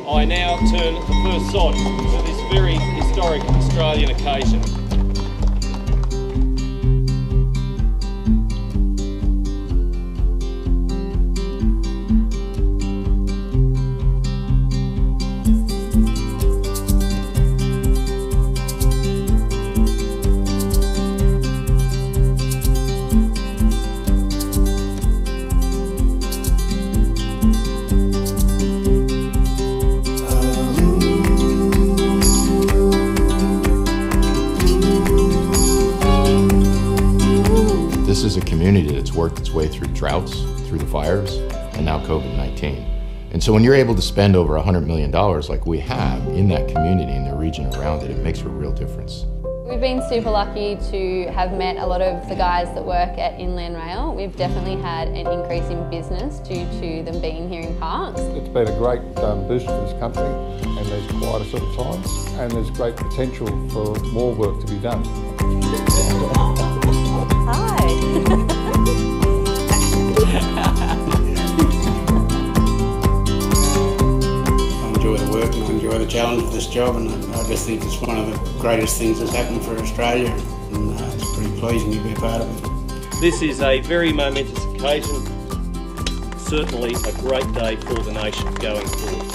I now turn the first sod for this very historic Australian occasion. This is a community that's worked its way through droughts, through the fires, and now COVID-19. And so when you're able to spend over $100 million like we have in that community and the region around it, it makes a real difference. We've been super lucky to have met a lot of the guys that work at Inland Rail. We've definitely had an increase in business due to them being here in Parks. It's been a great boost for this country, and there's quieter sort of times, and there's great potential for more work to be done. Hi. I enjoy the work and I enjoy the challenge of this job, and I just think it's one of the greatest things that's happened for Australia, and it's pretty pleasing to be a part of it. This is a very momentous occasion, certainly a great day for the nation going forward.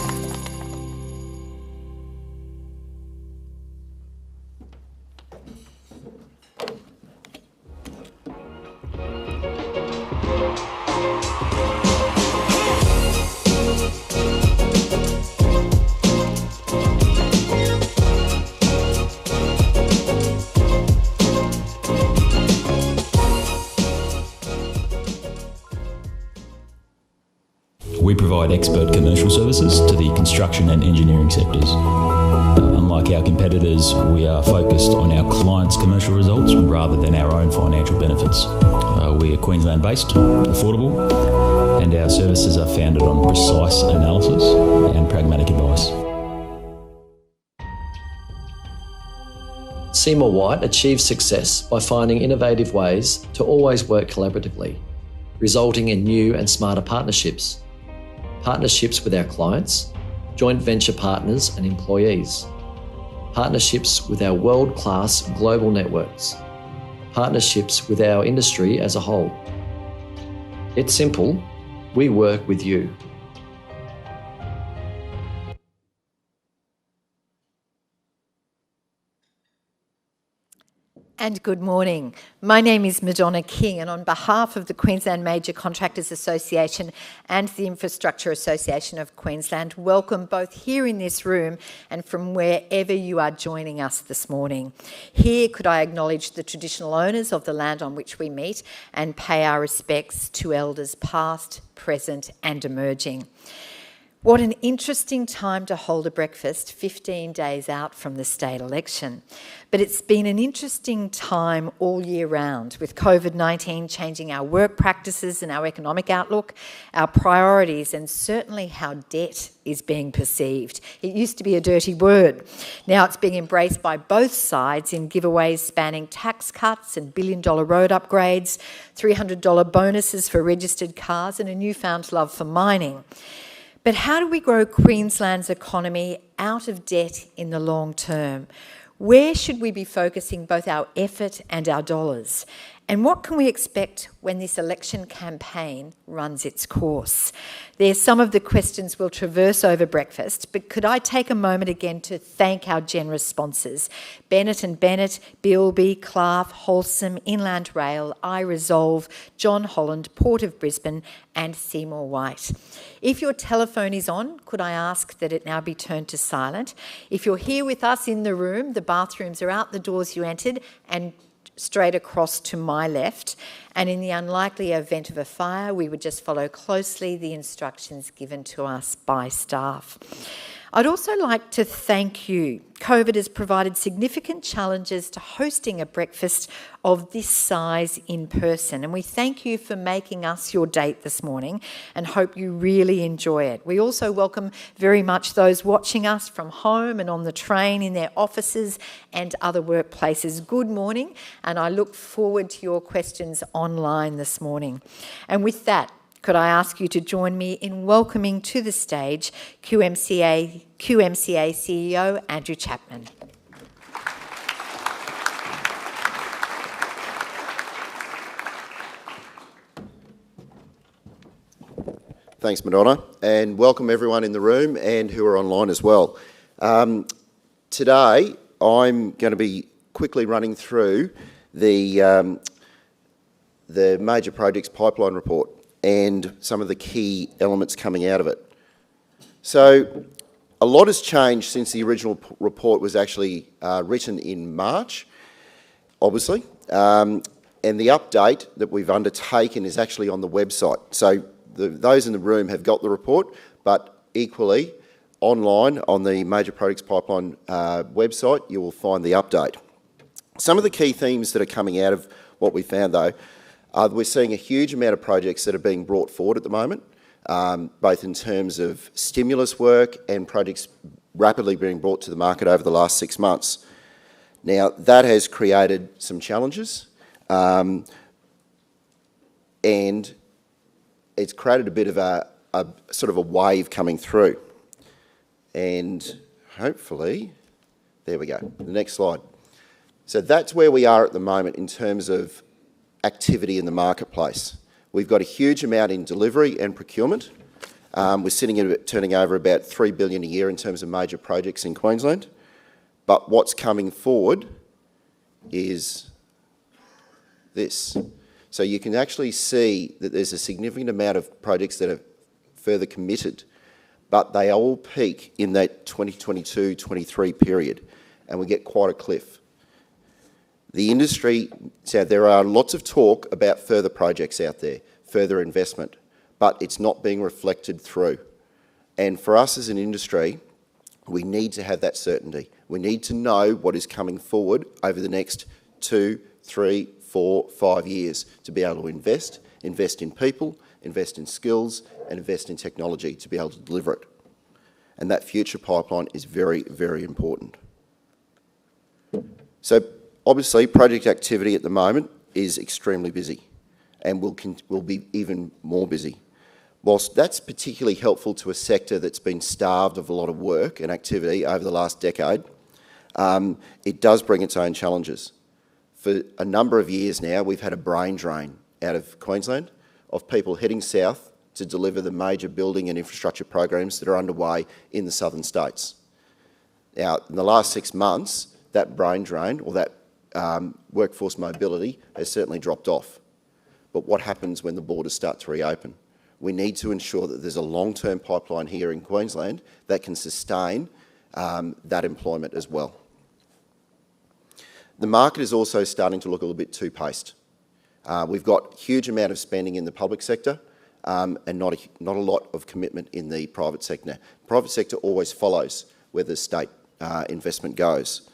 We provide expert commercial services to the construction and engineering sectors. Unlike our competitors, we are focused on our clients' commercial results rather than our own financial benefits. We are Queensland-based, affordable, and our services are founded on precise analysis and pragmatic advice. Seymour Whyte achieves success by finding innovative ways to always work collaboratively, resulting in new and smarter partnerships. Partnerships with our clients, joint venture partners and employees. Partnerships with our world-class global networks. Partnerships with our industry as a whole. It's simple, we work with you. And good morning. My name is Madonna King, and on behalf of the Queensland Major Contractors Association and the Infrastructure Association of Queensland, welcome both here in this room and from wherever you are joining us this morning. Here, could I acknowledge the traditional owners of the land on which we meet and pay our respects to elders past, present and emerging. What an interesting time to hold a breakfast 15 days out from the state election. But it's been an interesting time all year round, with COVID-19 changing our work practices and our economic outlook, our priorities, and certainly how debt is being perceived. It used to be a dirty word. Now it's being embraced by both sides in giveaways spanning tax cuts and billion-dollar road upgrades, $300 bonuses for registered cars, and a newfound love for mining. But how do we grow Queensland's economy out of debt in the long term? Where should we be focusing both our effort and our dollars? And what can we expect when this election campaign runs its course? There's some of the questions we'll traverse over breakfast, but could I take a moment again to thank our generous sponsors, Bennett Bennett, Bielby, Clough, Holcim, Inland Rail, iResolve, John Holland, Port of Brisbane and Seymour Whyte. If your telephone is on, could I ask that it now be turned to silent? If you're here with us in the room, the bathrooms are out the doors you entered and straight across to my left, and in the unlikely event of a fire, we would just follow closely the instructions given to us by staff. I'd also like to thank you. COVID has provided significant challenges to hosting a breakfast of this size in person, and we thank you for making us your date this morning and hope you really enjoy it. We also welcome very much those watching us from home and on the train, in their offices and other workplaces. Good morning, and I look forward to your questions online this morning. And with that, Could I ask you to join me in welcoming to the stage QMCA CEO Andrew Chapman. Thanks, Madonna, and welcome everyone in the room and who are online as well. Today, I'm going to be quickly running through the major projects pipeline report and some of the key elements coming out of it. So, a lot has changed since the original report was actually written in March, obviously, and the update that we've undertaken is actually on the website. So, those in the room have got the report, but equally, online on the Major Projects Pipeline website, you will find the update. Some of the key themes that are coming out of what we found, though, are we're seeing a huge amount of projects that are being brought forward at the moment, both in terms of stimulus work and projects rapidly being brought to the market over the last 6 months. Now, that has created some challenges, and it's created a bit of a sort of a wave coming through. And hopefully, there we go, the next slide. So that's where we are at the moment in terms of activity in the marketplace. We've got a huge amount in delivery and procurement. We're sitting at turning over about $3 billion a year in terms of major projects in Queensland. But what's coming forward is this. So you can actually see that there's a significant amount of projects that are further committed, but they all peak in that 2022-23 period, and we get quite a cliff. The industry, so there are lots of talk about further projects out there, further investment, but it's not being reflected through. And for us as an industry, we need to have that certainty. We need to know what is coming forward over the next 2, 3, 4, 5 years to be able to invest in people, invest in skills, and invest in technology to be able to deliver it. And that future pipeline is very, very important. So obviously, project activity at the moment is extremely busy and will be even more busy. Whilst that's particularly helpful to a sector that's been starved of a lot of work and activity over the last decade, it does bring its own challenges. For a number of years now, we've had a brain drain out of Queensland of people heading south to deliver the major building and infrastructure programs that are underway in the southern states. Now, in the last 6 months, that brain drain or that workforce mobility has certainly dropped off. But what happens when the borders start to reopen? We need to ensure that there's a long-term pipeline here in Queensland that can sustain that employment as well. The market is also starting to look a little bit too-paced. We've got a huge amount of spending in the public sector and not a lot of commitment in the private sector. Private sector always follows where the state investment goes.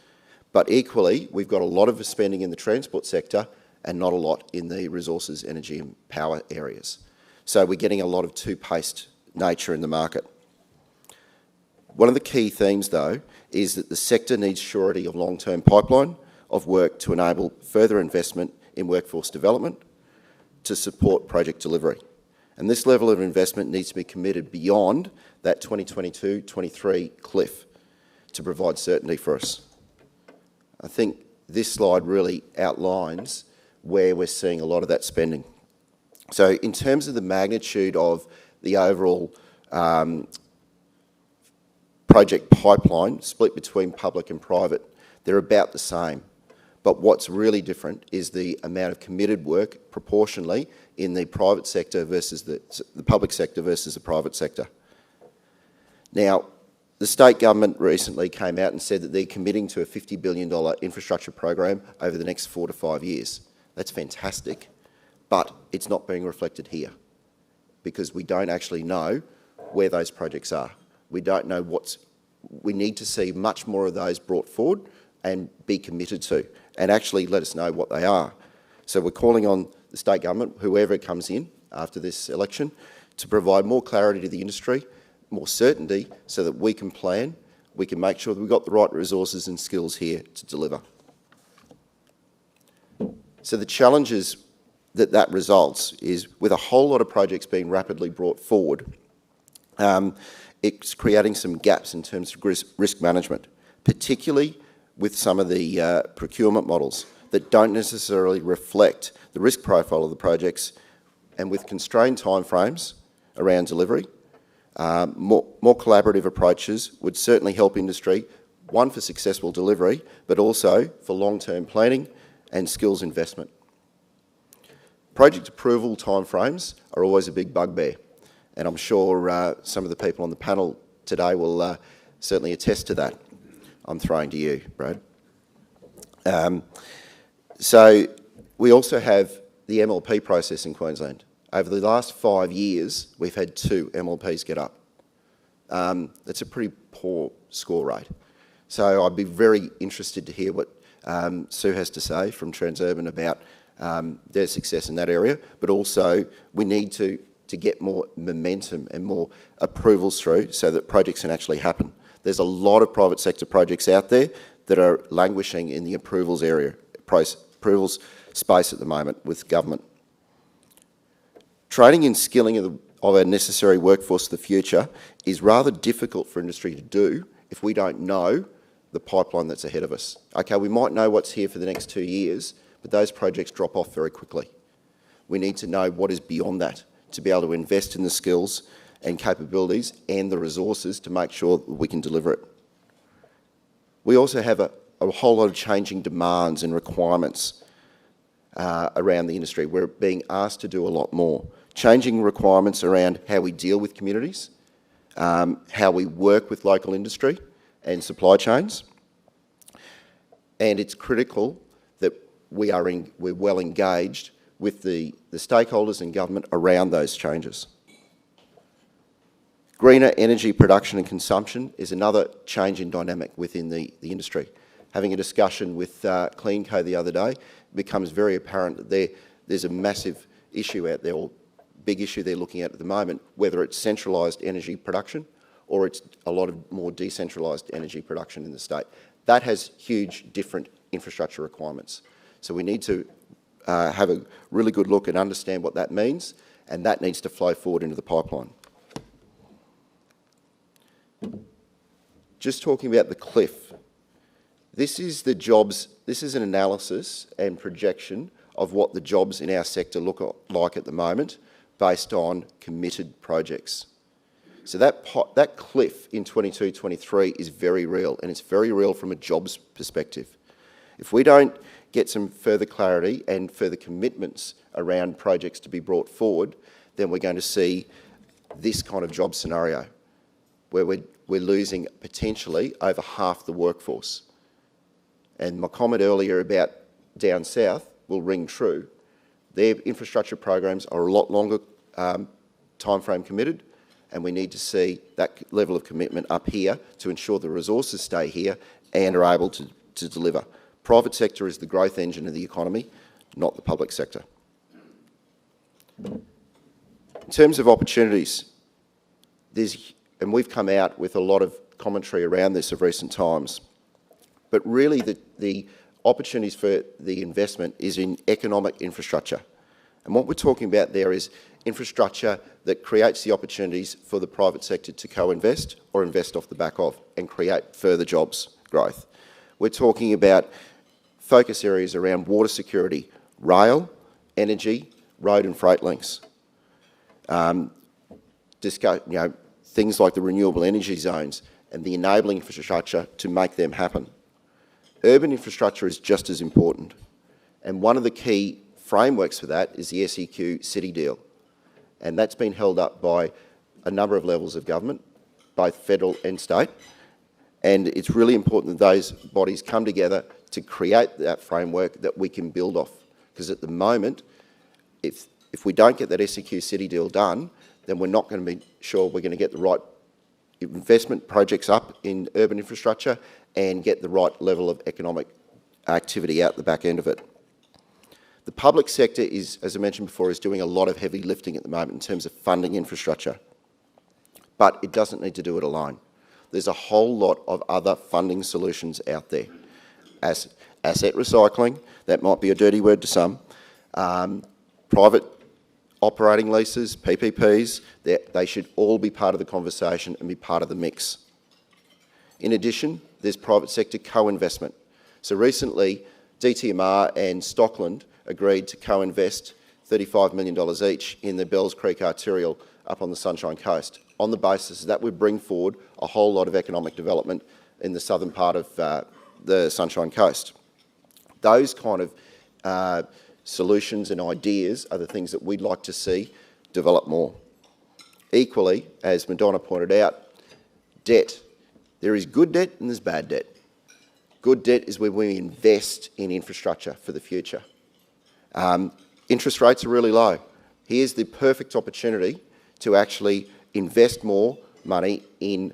But equally, we've got a lot of spending in the transport sector and not a lot in the resources, energy and power areas. So we're getting a lot of two-paced nature in the market. One of the key themes, though, is that the sector needs surety of long-term pipeline of work to enable further investment in workforce development to support project delivery. And this level of investment needs to be committed beyond that 2022-23 cliff to provide certainty for us. I think this slide really outlines where we're seeing a lot of that spending. So in terms of the magnitude of the overall project pipeline split between public and private, they're about the same. But what's really different is the amount of committed work proportionally in the private sector versus the public sector versus the private sector. Now, the state government recently came out and said that they're committing to a $50 billion infrastructure program over the next 4 to 5 years. That's fantastic, but it's not being reflected here because we don't actually know where those projects are. We don't know we need to see much more of those brought forward and be committed to, and actually let us know what they are. So we're calling on the state government, whoever comes in after this election, to provide more clarity to the industry, more certainty, so that we can plan, we can make sure that we've got the right resources and skills here to deliver. So the challenges that results is, with a whole lot of projects being rapidly brought forward, it's creating some gaps in terms of risk management, particularly with some of the procurement models that don't necessarily reflect the risk profile of the projects, and with constrained timeframes around delivery. More collaborative approaches would certainly help industry, one, for successful delivery, but also for long-term planning and skills investment. Project approval timeframes are always a big bugbear, and I'm sure some of the people on the panel today will certainly attest to that. I'm throwing to you, Brad. So we also have the MLP process in Queensland. Over the last 5 years, we've had 2 MLPs get up. That's a pretty poor score rate. So I'd be very interested to hear what Sue has to say from Transurban about their success in that area, but also we need to get more momentum and more approvals through so that projects can actually happen. There's a lot of private sector projects out there that are languishing in the approvals area, approvals space at the moment with government. Training and skilling of our necessary workforce of the future is rather difficult for industry to do if we don't know the pipeline that's ahead of us. Okay, we might know what's here for the next 2 years, but those projects drop off very quickly. We need to know what is beyond that to be able to invest in the skills and capabilities and the resources to make sure that we can deliver it. We also have a whole lot of changing demands and requirements around the industry. We're being asked to do a lot more. Changing requirements around how we deal with communities, how we work with local industry and supply chains. And it's critical that we're well engaged with the stakeholders and government around those changes. Greener energy production and consumption is another change in dynamic within the industry. Having a discussion with CleanCo the other day, it becomes very apparent that there's a massive issue out there, or big issue they're looking at the moment, whether it's centralised energy production or it's a lot of more decentralised energy production in the state. That has huge different infrastructure requirements. So we need to have a really good look and understand what that means, and that needs to flow forward into the pipeline. Just talking about the cliff. This is the jobs, this is an analysis and projection of what the jobs in our sector look like at the moment based on committed projects. So that cliff in 22-23 is very real, and it's very real from a jobs perspective. If we don't get some further clarity and further commitments around projects to be brought forward, then we're going to see this kind of job scenario where we're losing potentially over half the workforce. And my comment earlier about down south will ring true. Their infrastructure programs are a lot longer timeframe committed, and we need to see that level of commitment up here to ensure the resources stay here and are able to deliver. Private sector is the growth engine of the economy, not the public sector. In terms of opportunities, and we've come out with a lot of commentary around this of recent times, but really the opportunities for the investment is in economic infrastructure. And what we're talking about there is infrastructure that creates the opportunities for the private sector to co-invest or invest off the back of and create further jobs growth. We're talking about focus areas around water security, rail, energy, road and freight links. Things like the renewable energy zones and the enabling infrastructure to make them happen. Urban infrastructure is just as important, and one of the key frameworks for that is the SEQ City Deal, and that's been held up by a number of levels of government, both federal and state, and it's really important that those bodies come together to create that framework that we can build off, because at the moment, if we don't get that SEQ City Deal done, then we're not going to be sure we're going to get the right investment projects up in urban infrastructure and get the right level of economic activity out the back end of it. The public sector is, as I mentioned before, is doing a lot of heavy lifting at the moment in terms of funding infrastructure, but it doesn't need to do it alone. There's a whole lot of other funding solutions out there. Asset recycling, that might be a dirty word to some, private operating leases, PPPs, they should all be part of the conversation and be part of the mix. In addition, there's private sector co-investment. So recently, DTMR and Stockland agreed to co-invest $35 million each in the Bells Creek Arterial up on the Sunshine Coast, on the basis that would bring forward a whole lot of economic development in the southern part of the Sunshine Coast. Those kind of solutions and ideas are the things that we'd like to see develop more. Equally, as Madonna pointed out, debt. There is good debt and there's bad debt. Good debt is where we invest in infrastructure for the future. Interest rates are really low. Here's the perfect opportunity to actually invest more money in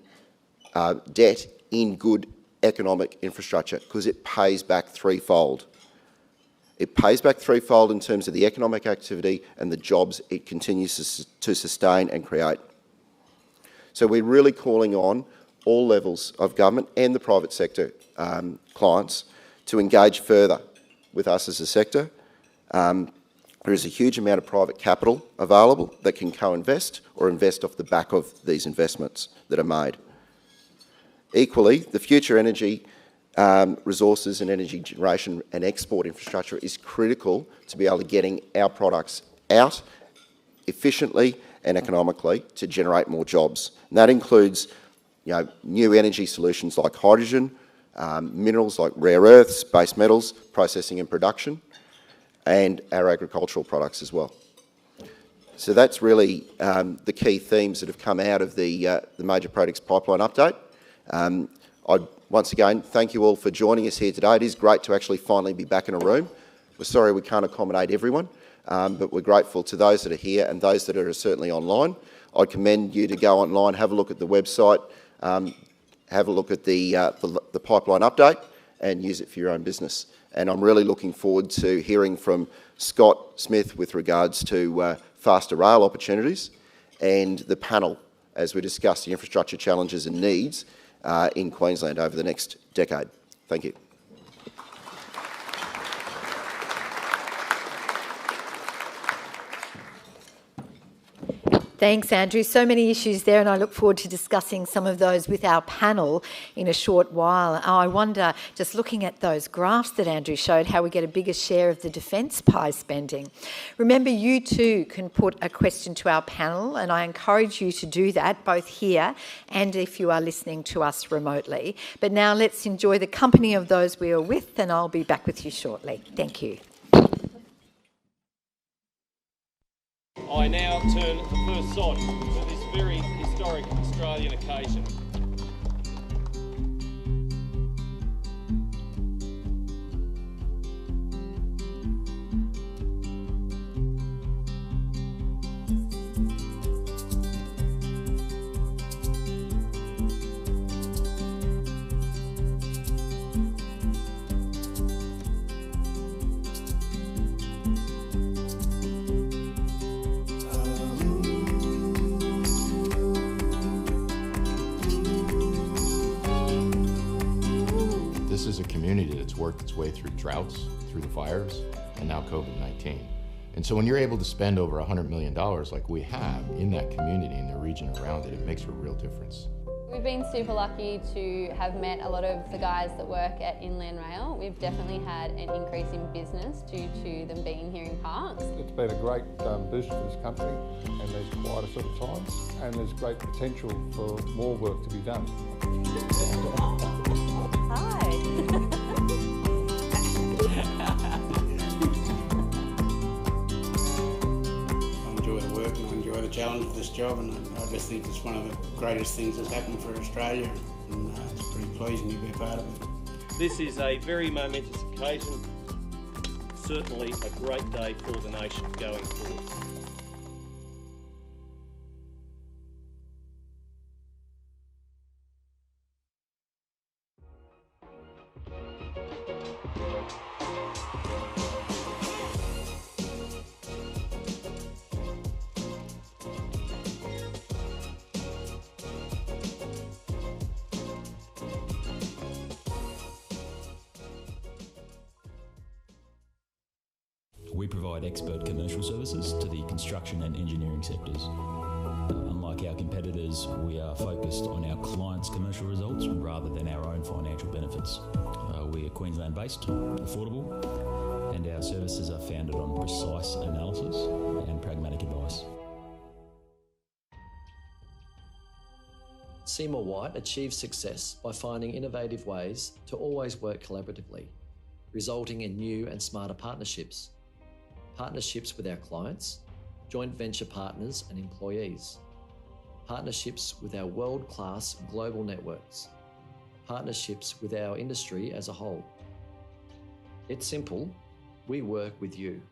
debt in good economic infrastructure, because it pays back threefold. It pays back threefold in terms of the economic activity and the jobs it continues to sustain and create. So we're really calling on all levels of government and the private sector clients to engage further with us as a sector. There is a huge amount of private capital available that can co-invest or invest off the back of these investments that are made. Equally, the future energy resources and energy generation and export infrastructure is critical to be able to getting our products out efficiently and economically to generate more jobs. And that includes new energy solutions like hydrogen, minerals like rare earths, base metals, processing and production, and our agricultural products as well. So that's really the key themes that have come out of the Major Projects Pipeline update. I'd once again thank you all for joining us here today. It is great to actually finally be back in a room. We're sorry we can't accommodate everyone, but we're grateful to those that are here and those that are certainly online. I'd commend you to go online, have a look at the website, have a look at the pipeline update and use it for your own business. And I'm really looking forward to hearing from Scott Smith with regards to faster rail opportunities and the panel as we discuss the infrastructure challenges and needs in Queensland over the next decade. Thank you. Thanks, Andrew. So many issues there, and I look forward to discussing some of those with our panel in a short while. I wonder, just looking at those graphs that Andrew showed, how we get a bigger share of the defence pie spending. Remember, you too can put a question to our panel, and I encourage you to do that, both here and if you are listening to us remotely. But now let's enjoy the company of those we are with, and I'll be back with you shortly. Thank you. I now turn the first sod to this very historic Australian occasion. This is a community that's worked its way through droughts, through the fires, and now COVID-19. And so when you're able to spend over $100 million like we have in that community and the region around it, it makes a real difference. We've been super lucky to have met a lot of the guys that work at Inland Rail. We've definitely had an increase in business due to them being here in Parks. It's been a great boost for this company, and there's quieter sort of times, and there's great potential for more work to be done. Hi. The challenge of this job, and I just think it's one of the greatest things that's happened for Australia, and it's pretty pleasing to be a part of it. This is a very momentous occasion, certainly a great day for the nation going forward. We provide expert commercial services to the construction and engineering sectors. Unlike our competitors, we are focused on our clients' commercial results rather than our own financial benefits. We are Queensland-based, affordable, and our services are founded on precise analysis and pragmatic advice. Seymour Whyte achieves success by finding innovative ways to always work collaboratively, resulting in new and smarter partnerships. Partnerships with our clients, joint venture partners and employees. Partnerships with our world-class global networks. Partnerships with our industry as a whole. It's simple, we work with you.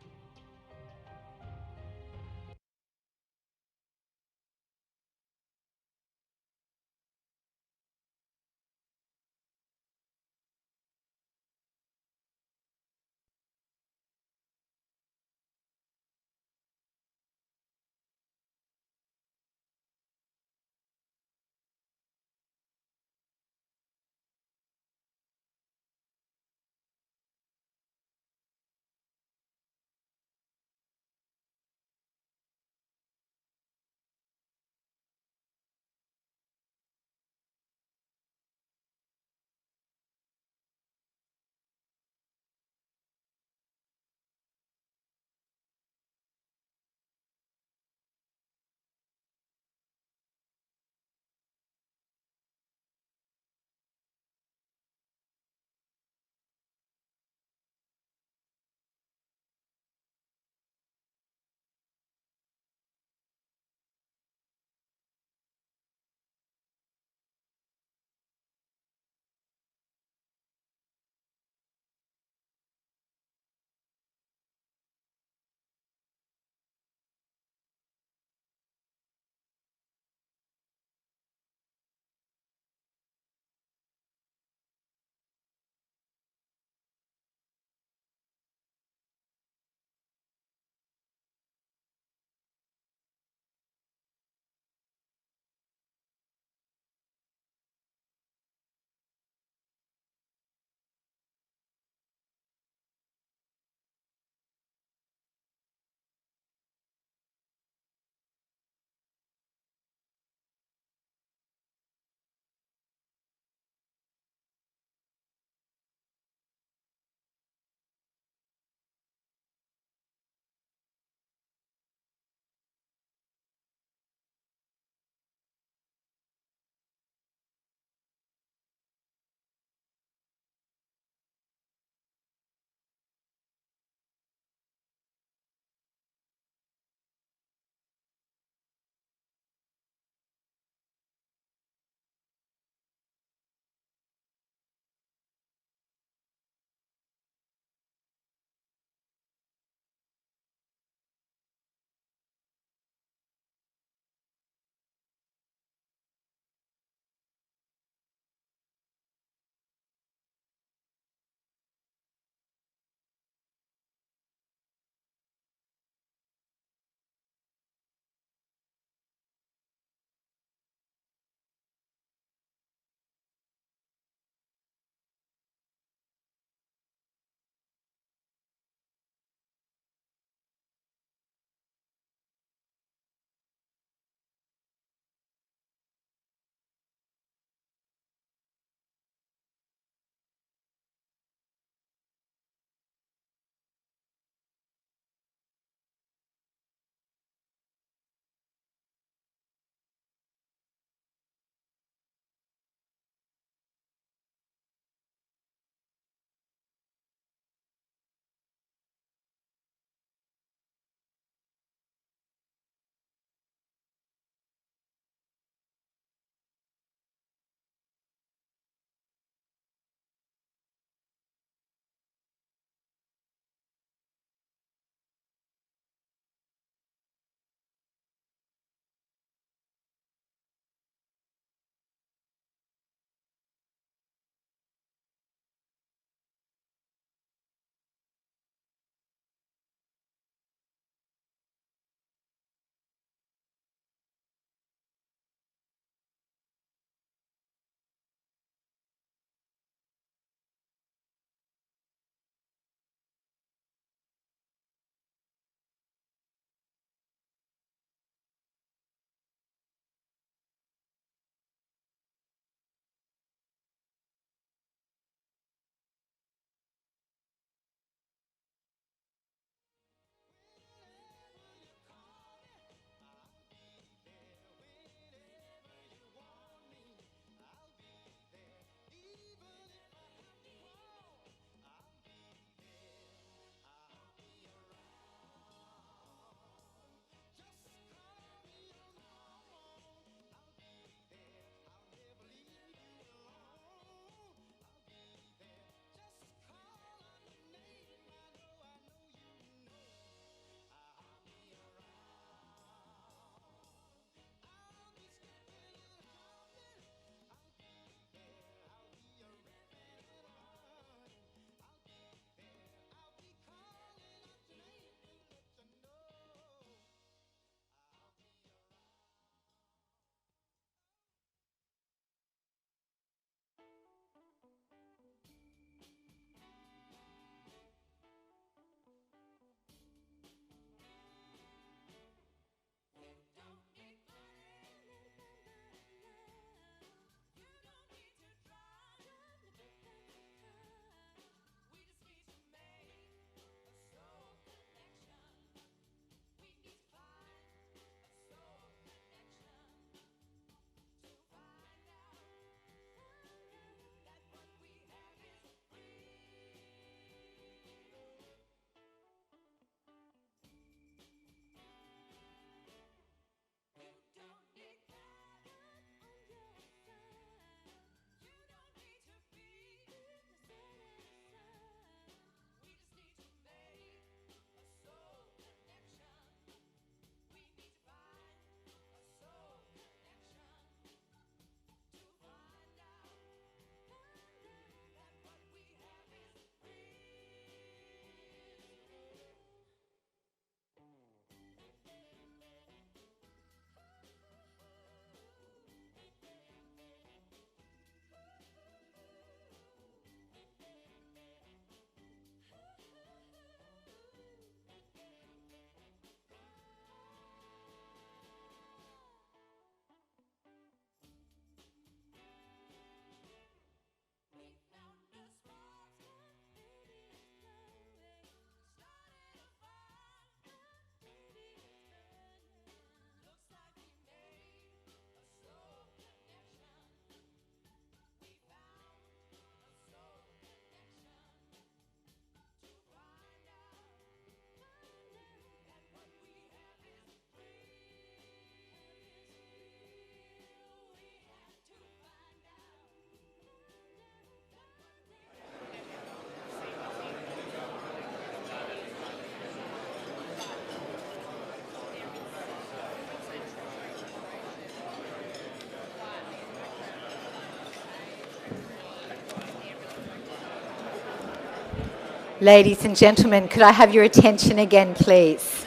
Ladies and gentlemen, could I have your attention again, please?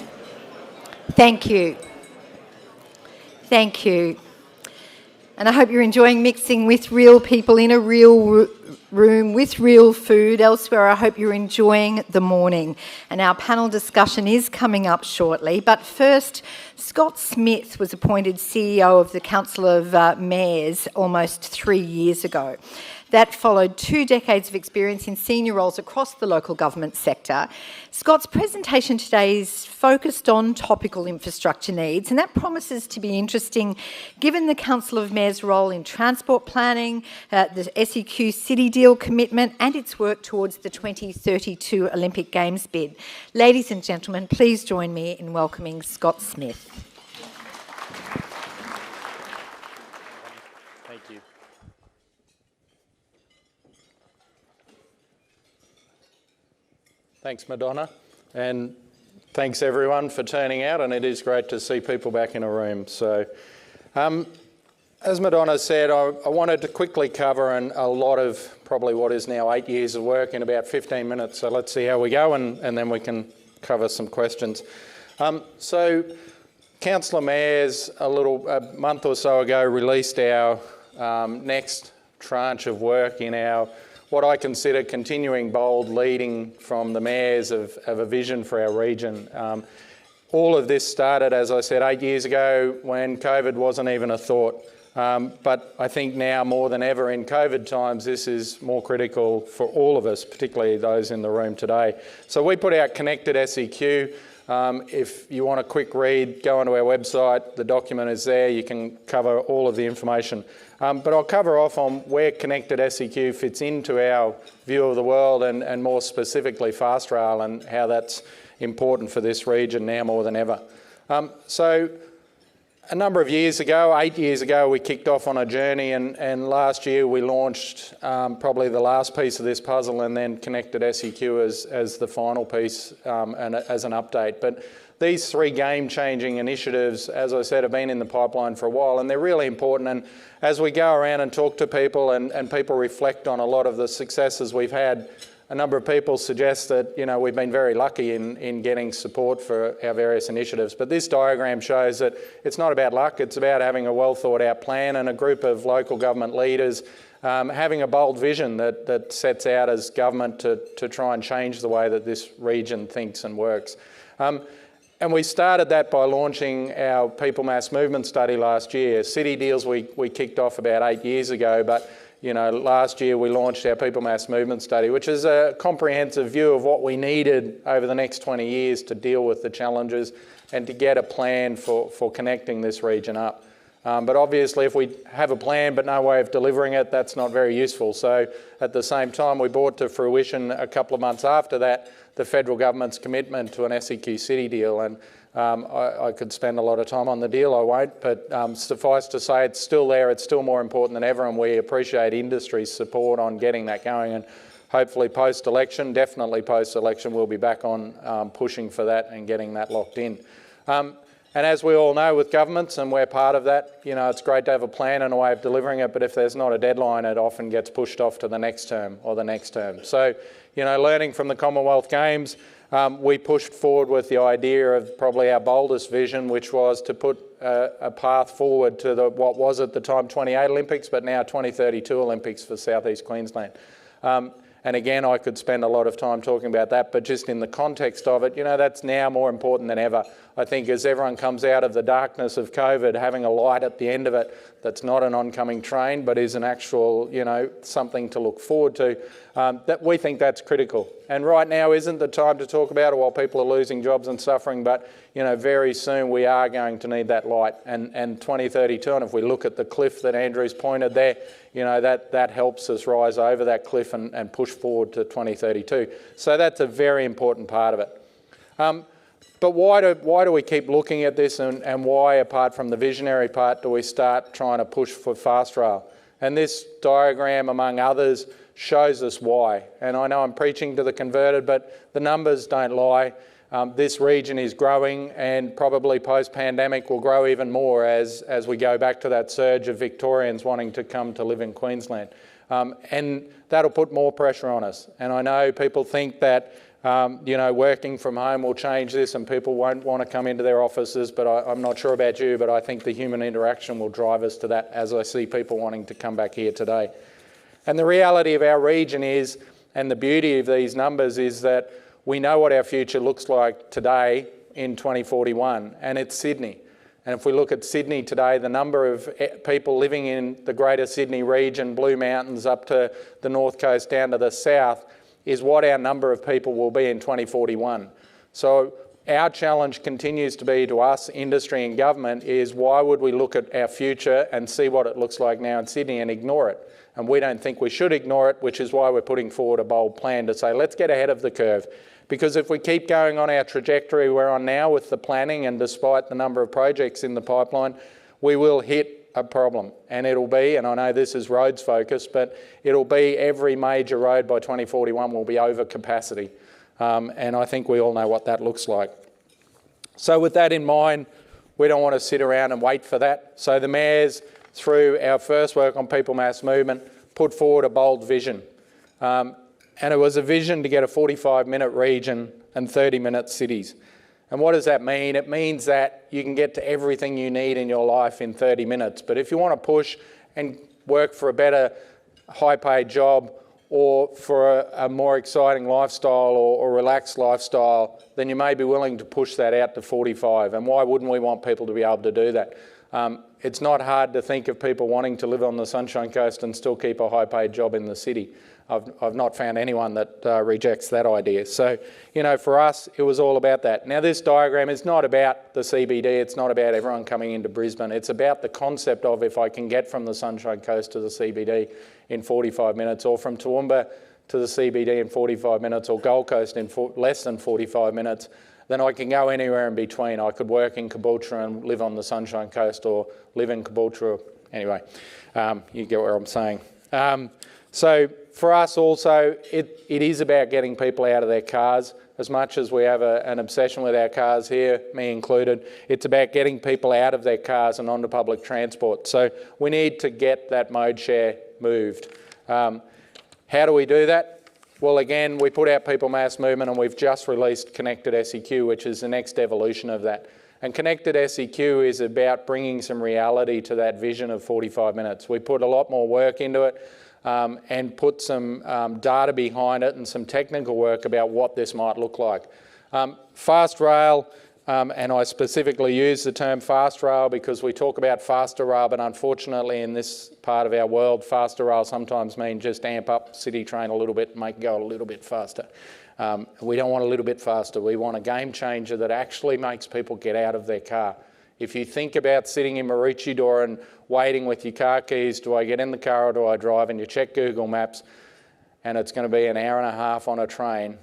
Thank you. Thank you. And I hope you're enjoying mixing with real people in a real room with real food. Elsewhere, I hope you're enjoying the morning. And our panel discussion is coming up shortly. But first, Scott Smith was appointed CEO of the Council of Mayors almost 3 years ago. That followed 2 decades of experience in senior roles across the local government sector. Scott's presentation today is focused on topical infrastructure needs, and that promises to be interesting given the Council of Mayors' role in transport planning, the SEQ City Deal commitment, and its work towards the 2032 Olympic Games bid. Ladies and gentlemen, please join me in welcoming Scott Smith. Thank you. Thanks, Madonna, and thanks everyone for turning out, and it is great to see people back in a room. So, as Madonna said, I wanted to quickly cover a lot of probably what is now 8 years of work in about 15 minutes, so let's see how we go, and then we can cover some questions. So, Council of Mayors, a month or so ago, released our next tranche of work in our what I consider continuing bold leading from the mayors of a vision for our region. All of this started, as I said, 8 years ago when COVID wasn't even a thought. But I think now more than ever in COVID times, this is more critical for all of us, particularly those in the room today. So we put out Connected SEQ. If you want a quick read, go onto our website. The document is there. You can cover all of the information. But I'll cover off on where Connected SEQ fits into our view of the world and more specifically Fast Rail and how that's important for this region now more than ever. So a number of years ago, 8 years ago, we kicked off on a journey and last year we launched probably the last piece of this puzzle and then Connected SEQ as the final piece and as an update. But these 3 game-changing initiatives, as I said, have been in the pipeline for a while and they're really important. And as we go around and talk to people and people reflect on a lot of the successes we've had, a number of people suggest that, you know, we've been very lucky in getting support for our various initiatives. But this diagram shows that it's not about luck, it's about having a well thought out plan and a group of local government leaders having a bold vision that sets out as government to try and change the way that this region thinks and works. And we started that by launching our People Mass Movement study last year. City Deals we kicked off about 8 years ago, but you know, last year we launched our People Mass Movement study, which is a comprehensive view of what we needed over the next 20 years to deal with the challenges and to get a plan for connecting this region up. But obviously if we have a plan but no way of delivering it, that's not very useful. So at the same time, we brought to fruition a couple of months after that the federal government's commitment to an SEQ City Deal. And I could spend a lot of time on the deal, I won't, but suffice to say it's still there, it's still more important than ever, and we appreciate industry's support on getting that going. And hopefully post-election, definitely post-election, we'll be back on pushing for that and getting that locked in. And as we all know with governments, and we're part of that, you know, it's great to have a plan and a way of delivering it, but if there's not a deadline, it often gets pushed off to the next term or the next term. So, you know, learning from the Commonwealth Games, we pushed forward with the idea of probably our boldest vision, which was to put a path forward to what was at the time 28 Olympics, but now 2032 Olympics for South East Queensland. And again, I could spend a lot of time talking about that, but just in the context of it, you know, that's now more important than ever. I think as everyone comes out of the darkness of COVID, having a light at the end of it that's not an oncoming train, but is an actual, you know, something to look forward to, that we think that's critical. And right now isn't the time to talk about it while people are losing jobs and suffering, but, you know, very soon we are going to need that light. And 2032, and if we look at the cliff that Andrew's pointed there, you know, that helps us rise over that cliff and push forward to 2032. So that's a very important part of it. But why do we keep looking at this and why, apart from the visionary part, do we start trying to push for Fast Rail? And this diagram, among others, shows us why. And I know I'm preaching to the converted, but the numbers don't lie. This region is growing and probably post-pandemic will grow even more as we go back to that surge of Victorians wanting to come to live in Queensland. And that'll put more pressure on us. And I know people think that working from home will change this and people won't want to come into their offices, but I'm not sure about you, but I think the human interaction will drive us to that, as I see people wanting to come back here today. And the reality of our region is, and the beauty of these numbers is that we know what our future looks like today in 2041, and it's Sydney. And if we look at Sydney today, the number of people living in the Greater Sydney region, Blue Mountains up to the North Coast down to the south, is what our number of people will be in 2041. So our challenge continues to be to us, industry and government, is why would we look at our future and see what it looks like now in Sydney and ignore it? And we don't think we should ignore it, which is why we're putting forward a bold plan to say, let's get ahead of the curve. Because if we keep going on our trajectory we're on now with the planning, and despite the number of projects in the pipeline, we will hit a problem. And it'll be, and I know this is roads focused, but it'll be every major road by 2041 will be over capacity. And I think we all know what that looks like. So with that in mind, we don't want to sit around and wait for that. So the Mayor's, through our first work on people mass movement, put forward a bold vision. And it was a vision to get a 45-minute region and 30-minute cities. And what does that mean? It means that you can get to everything you need in your life in 30 minutes. But if you want to push and work for a better high-paid job or for a more exciting lifestyle or relaxed lifestyle, then you may be willing to push that out to 45. And why wouldn't we want people to be able to do that? It's not hard to think of people wanting to live on the Sunshine Coast and still keep a high-paid job in the city. I've not found anyone that rejects that idea. So, for us, it was all about that. Now, this diagram is not about the CBD. It's not about everyone coming into Brisbane. It's about the concept of if I can get from the Sunshine Coast to the CBD in 45 minutes, or from Toowoomba to the CBD in 45 minutes, or Gold Coast in less than 45 minutes, then I can go anywhere in between. I could work in Caboolture and live on the Sunshine Coast, or live in Caboolture. Anyway, you get what I'm saying. So for us also, it is about getting people out of their cars. As much as we have an obsession with our cars here, me included, it's about getting people out of their cars and onto public transport. So we need to get that mode share moved. How do we do that? Well, again, we put out people mass movement, and we've just released Connected SEQ, which is the next evolution of that. And Connected SEQ is about bringing some reality to that vision of 45 minutes. We put a lot more work into it. And put some data behind it and some technical work about what this might look like. Fast rail, and I specifically use the term fast rail because we talk about faster rail, but unfortunately in this part of our world, faster rail sometimes means just amp up City Train a little bit and make it go a little bit faster. We don't want a little bit faster. We want a game changer that actually makes people get out of their car. If you think about sitting in Maroochydore and waiting with your car keys, do I get in the car or do I drive, and you check Google Maps and it's going to be an hour and a half on a train,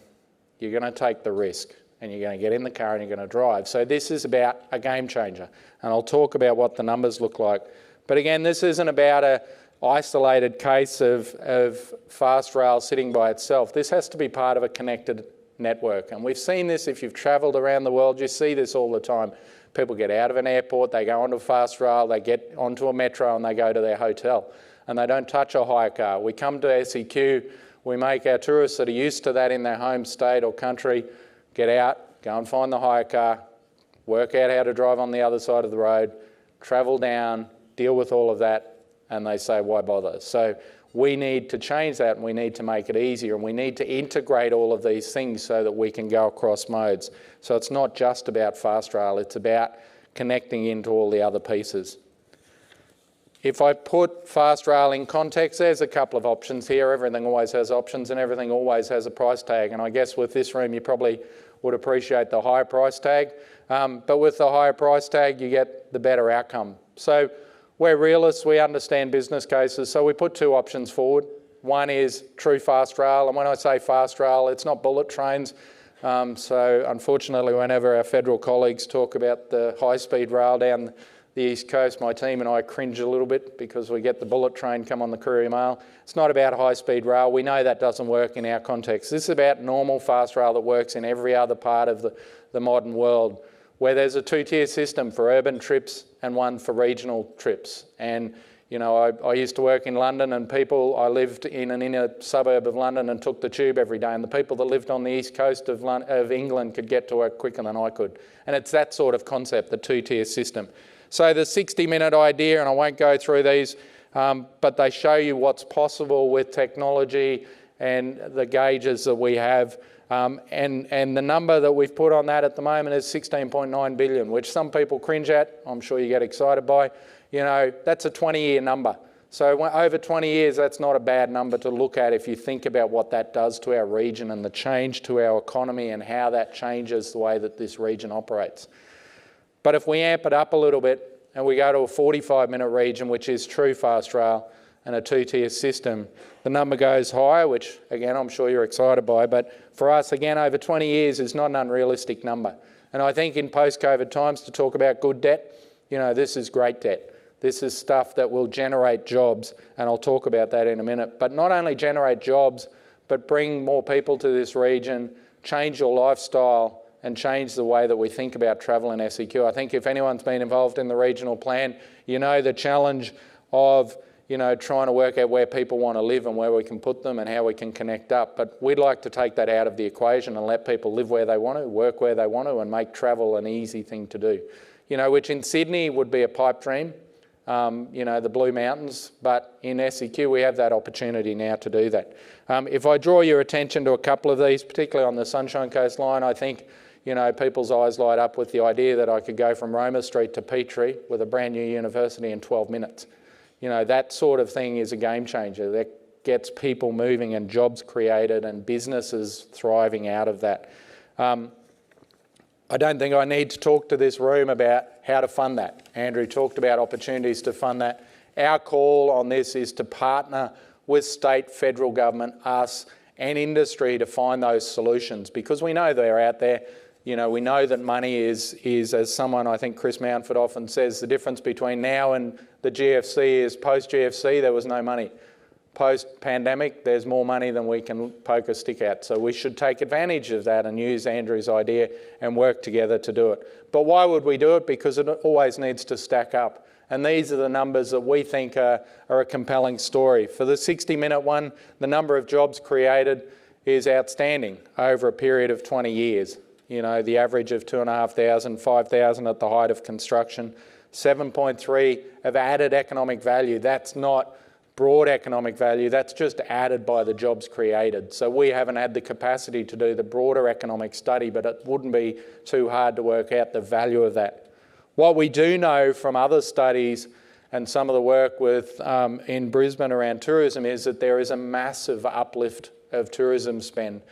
you're going to take the risk and you're going to get in the car and you're going to drive. So this is about a game changer, and I'll talk about what the numbers look like. But again, this isn't about an isolated case of fast rail sitting by itself. This has to be part of a connected network, and we've seen this. If you've travelled around the world, you see this all the time. People get out of an airport, they go onto a fast rail, they get onto a metro and they go to their hotel, and they don't touch a hire car. We come to SEQ, we make our tourists that are used to that in their home state or country get out, go and find the hire car, work out how to drive on the other side of the road, travel down, deal with all of that, and they say, why bother? So we need to change that, and we need to make it easier, and we need to integrate all of these things so that we can go across modes. So it's not just about fast rail, it's about connecting into all the other pieces. If I put fast rail in context, there's a couple of options here. Everything always has options and everything always has a price tag. And I guess with this room, you probably would appreciate the higher price tag. But with the higher price tag, you get the better outcome. So we're realists, we understand business cases, so we put two options forward. One is true fast rail, and when I say fast rail, it's not bullet trains. So unfortunately, whenever our federal colleagues talk about the high-speed rail down the East Coast, my team and I cringe a little bit because we get the bullet train come on the Courier Mail. It's not about high-speed rail. We know that doesn't work in our context. This is about normal fast rail that works in every other part of the modern world, where there's a two-tier system for urban trips and one for regional trips. And You know, I used to work in London, and I lived in an inner suburb of London and took the tube every day, and the people that lived on the east coast of England could get to work quicker than I could. And it's that sort of concept, the two-tier system. So the 60-minute idea, and I won't go through these, but they show you what's possible with technology and the gauges that we have. And the number that we've put on that at the moment is 16.9 billion, which some people cringe at. I'm sure you get excited by. You know, that's a 20-year number. So over 20 years, that's not a bad number to look at if you think about what that does to our region and the change to our economy and how that changes the way that this region operates. But if we amp it up a little bit and we go to a 45-minute region, which is true fast rail and a two-tier system, the number goes higher, which, again, I'm sure you're excited by. But for us, again, over 20 years is not an unrealistic number. And I think in post-COVID times, to talk about good debt, you know, this is great debt. This is stuff that will generate jobs, and I'll talk about that in a minute. But not only generate jobs, but bring more people to this region, change your lifestyle, and change the way that we think about travel in SEQ. I think if anyone's been involved in the regional plan, you know the challenge of, you know, trying to work out where people want to live and where we can put them and how we can connect up. But we'd like to take that out of the equation and let people live where they want to, work where they want to, and make travel an easy thing to do. You know, which in Sydney would be a pipe dream. You know, the Blue Mountains, but in SEQ we have that opportunity now to do that. If I draw your attention to a couple of these, particularly on the Sunshine Coast line, I think, you know, people's eyes light up with the idea that I could go from Roma Street to Petrie with a brand new university in 12 minutes. You know, that sort of thing is a game changer. That gets people moving and jobs created and businesses thriving out of that. I don't think I need to talk to this room about how to fund that. Andrew talked about opportunities to fund that. Our call on this is to partner with state, federal government, us and industry to find those solutions, because we know they're out there. You know, we know that money is as someone, I think Chris Mountford often says, the difference between now and the GFC is post-GFC there was no money. Post-pandemic, there's more money than we can poke a stick at. So we should take advantage of that and use Andrew's idea and work together to do it. But why would we do it? Because it always needs to stack up. And these are the numbers that we think are a compelling story. For the 60-minute one, the number of jobs created is outstanding over a period of 20 years. You know, the average of 2,500, 5,000 at the height of construction, 7.3 of added economic value. That's not broad economic value, that's just added by the jobs created. So we haven't had the capacity to do the broader economic study, but it wouldn't be too hard to work out the value of that. What we do know from other studies and some of the work with in Brisbane around tourism is that there is a massive uplift of tourism spend.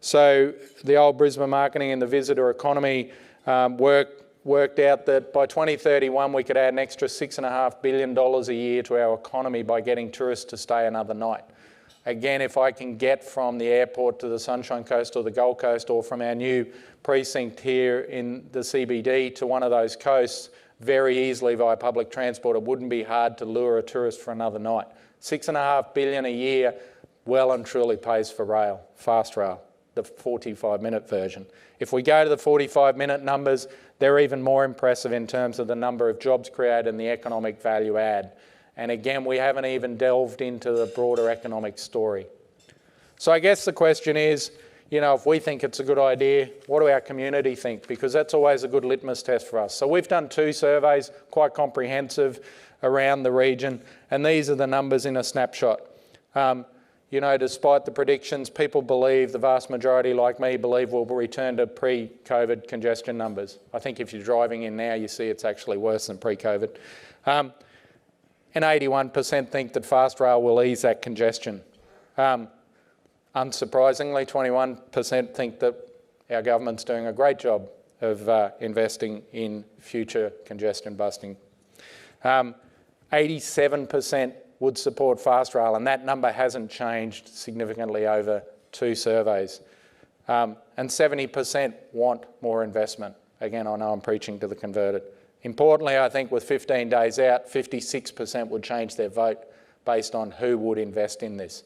So the old Brisbane marketing and the visitor economy worked out that by 2031 we could add an extra $6.5 billion a year to our economy by getting tourists to stay another night. Again, if I can get from the airport to the Sunshine Coast or the Gold Coast, or from our new precinct here in the CBD to one of those coasts very easily via public transport, it wouldn't be hard to lure a tourist for another night. $6.5 billion a year well and truly pays for rail, fast rail, the 45-minute version. If we go to the 45-minute numbers, they're even more impressive in terms of the number of jobs created and the economic value add. And again, we haven't even delved into the broader economic story. So I guess the question is, you know, if we think it's a good idea, what do our community think? Because that's always a good litmus test for us. So we've done 2 surveys, quite comprehensive, around the region, and these are the numbers in a snapshot. You know, despite the predictions, people believe, the vast majority like me believe we'll return to pre-COVID congestion numbers. I think if you're driving in now, you see it's actually worse than pre-COVID. And 81% think that fast rail will ease that congestion. Unsurprisingly, 21% think that our government's doing a great job of investing in future congestion busting. 87% would support fast rail, and that number hasn't changed significantly over 2 surveys. And 70% want more investment. Again, I know I'm preaching to the converted. Importantly, I think with 15 days out, 56% would change their vote based on who would invest in this.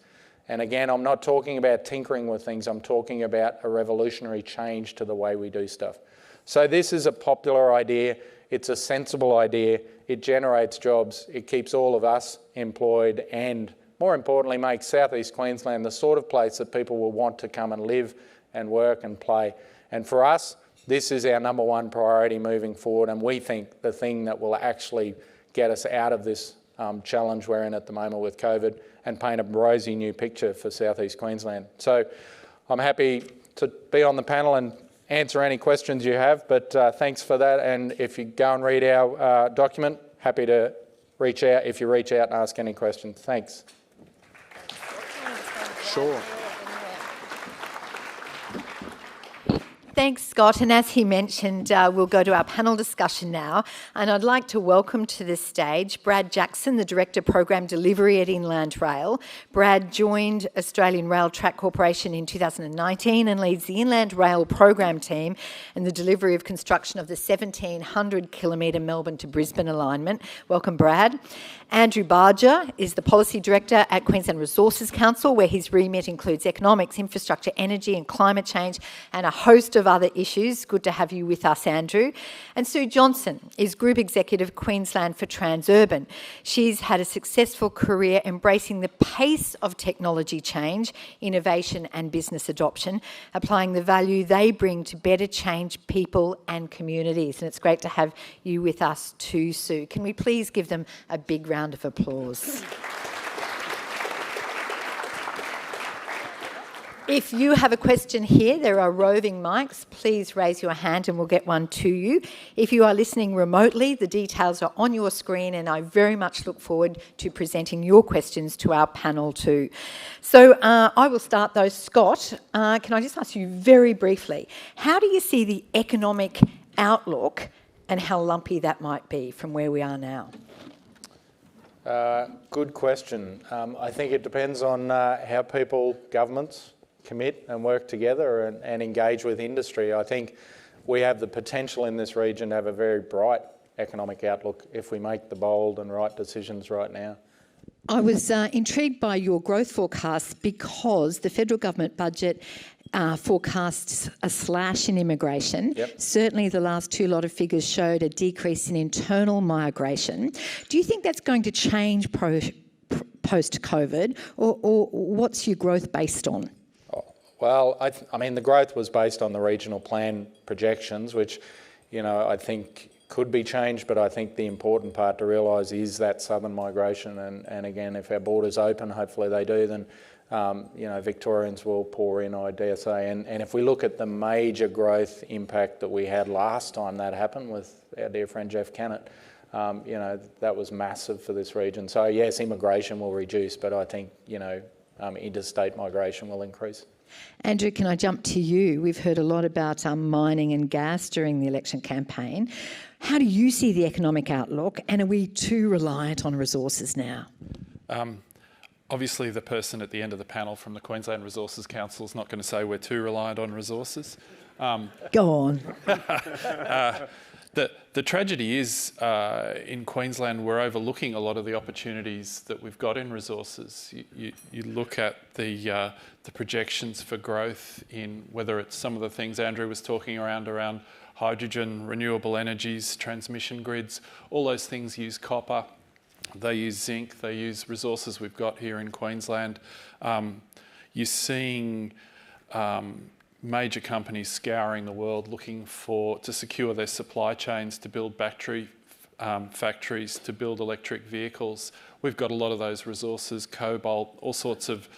And again, I'm not talking about tinkering with things, I'm talking about a revolutionary change to the way we do stuff. So this is a popular idea. it's a sensible idea. It generates jobs. It keeps all of us employed and, more importantly, makes South East Queensland the sort of place that people will want to come and live and work and play. And for us, this is our number one priority moving forward, and we think the thing that will actually get us out of this challenge we're in at the moment with COVID and paint a rosy new picture for South East Queensland. So I'm happy to be on the panel and answer any questions you have, but thanks for that. And if you go and read our document, happy to reach out if you reach out and ask any questions. Thanks. Sure. Thanks, Scott. And as he mentioned, we'll go to our panel discussion now. And I'd like to welcome to the stage Brad Jackson, the Director Program Delivery at Inland Rail. Brad joined Australian Rail Track Corporation in 2019 and leads the Inland Rail Program team and the delivery of construction of the 1,700-kilometre Melbourne to Brisbane alignment. Welcome, Brad. Andrew Barger is the Policy Director at Queensland Resources Council, where his remit includes economics, infrastructure, energy and climate change and a host of other issues. Good to have you with us, Andrew. And Sue Johnson is Group Executive Queensland for Transurban. She's had a successful career embracing the pace of technology change, innovation and business adoption, applying the value they bring to better change people and communities. And it's great to have you with us too, Sue. Can we please give them a big round of applause? If you have a question here, there are roving mics. Please raise your hand and we'll get one to you. If you are listening remotely, the details are on your screen and I very much look forward to presenting your questions to our panel too. So I will start though. Scott, can I just ask you very briefly, how do you see the economic outlook and how lumpy that might be from where we are now? Good question. I think it depends on how people, governments, commit and work together and engage with industry. I think we have the potential in this region to have a very bright economic outlook if we make the bold and right decisions right now. I was intrigued by your growth forecasts because the federal government budget forecasts a slash in immigration. Yep. Certainly the last two lot of figures showed a decrease in internal migration. Do you think that's going to change post-COVID or what's your growth based on? Well, I mean, the growth was based on the regional plan projections, which, you know, I think could be changed, but I think the important part to realise is that southern migration. And again, if our borders open, hopefully they do, then, you know, Victorians will pour in, I dare say. And if we look at the major growth impact that we had last time that happened with our dear friend Jeff Kennett, you know, that was massive for this region. So yes, immigration will reduce, but I think, you know, interstate migration will increase. Andrew, can I jump to you? We've heard a lot about mining and gas during the election campaign. How do you see the economic outlook, and are we too reliant on resources now? Obviously, the person at the end of the panel from the Queensland Resources Council is not going to say we're too reliant on resources. Go on. The tragedy is in Queensland we're overlooking a lot of the opportunities that we've got in resources. You look at the projections for growth in whether it's some of the things Andrew was talking around hydrogen, renewable energies, transmission grids, all those things use copper, they use zinc, they use resources we've got here in Queensland. You're seeing major companies scouring the world looking to secure their supply chains to build battery factories, to build electric vehicles. We've got a lot of those resources, cobalt, all sorts of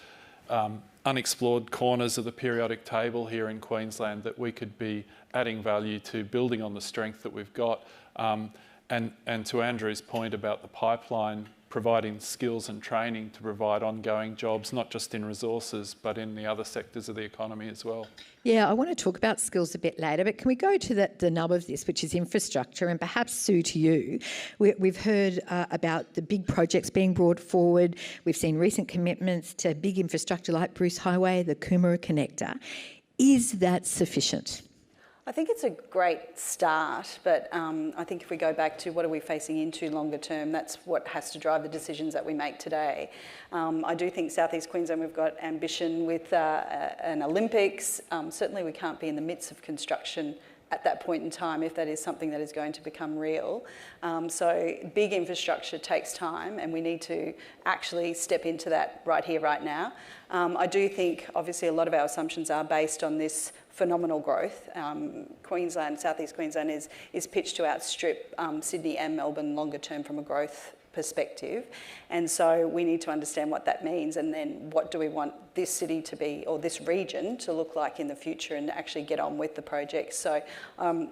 unexplored corners of the periodic table here in Queensland that we could be adding value to, building on the strength that we've got. And to Andrew's point about the pipeline, providing skills and training to provide ongoing jobs, not just in resources, but in the other sectors of the economy as well. Yeah, I want to talk about skills a bit later, but can we go to the nub of this, which is infrastructure, and perhaps, Sue, to you. We've heard about the big projects being brought forward. We've seen recent commitments to big infrastructure like Bruce Highway, the Coomera Connector. Is that sufficient? I think it's a great start, but I think if we go back to what are we facing into longer term, that's what has to drive the decisions that we make today. I do think South East Queensland, we've got ambition with an Olympics. Certainly we can't be in the midst of construction at that point in time, if that is something that is going to become real. So big infrastructure takes time, and we need to actually step into that right here, right now. I do think, obviously, a lot of our assumptions are based on this phenomenal growth. Queensland, southeast Queensland is pitched to outstrip Sydney and Melbourne longer term from a growth perspective, and so we need to understand what that means, and then what do we want this city to be, or this region to look like in the future, and actually get on with the projects. So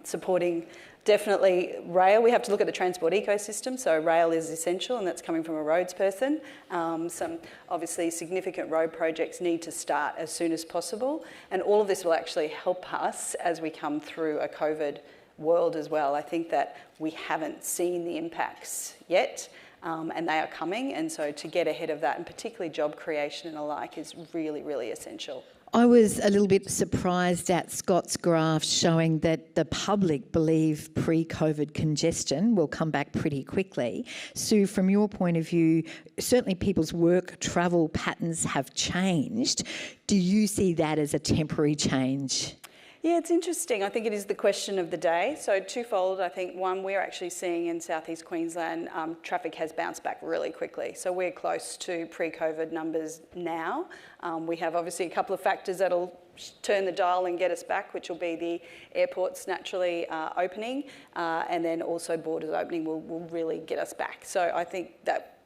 supporting definitely rail. We have to look at the transport ecosystem, so rail is essential, and that's coming from a roads person. Some obviously significant road projects need to start as soon as possible, and all of this will actually help us as we come through a COVID world as well. I think that we haven't seen the impacts yet, and they are coming, and so to get ahead of that, and particularly job creation and the like, is really, really essential. I was a little bit surprised at Scott's graph showing that the public believe pre-COVID congestion will come back pretty quickly. Sue, from your point of view, certainly people's work travel patterns have changed. Do you see that as a temporary change? Yeah, it's interesting. I think it is the question of the day. So twofold, I think. One, we're actually seeing in southeast Queensland, traffic has bounced back really quickly. So we're close to pre-COVID numbers now. We have obviously a couple of factors that'll turn the dial and get us back, which will be the airports naturally opening, and then also borders opening will really get us back. So I think that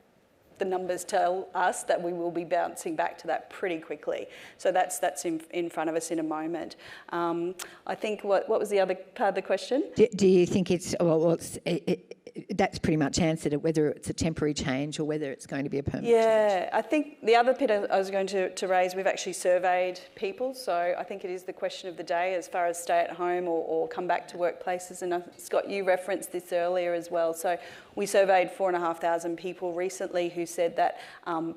the numbers tell us that we will be bouncing back to that pretty quickly. So that's in front of us in a moment. I think, what was the other part of the question? Do you think it's, that's pretty much answered it, whether it's a temporary change or whether it's going to be a permanent change? Yeah, I think the other bit I was going to raise, we've actually surveyed people, so I think it is the question of the day as far as stay at home or come back to workplaces. And Scott, you referenced this earlier as well. So we surveyed 4,500 people recently who said that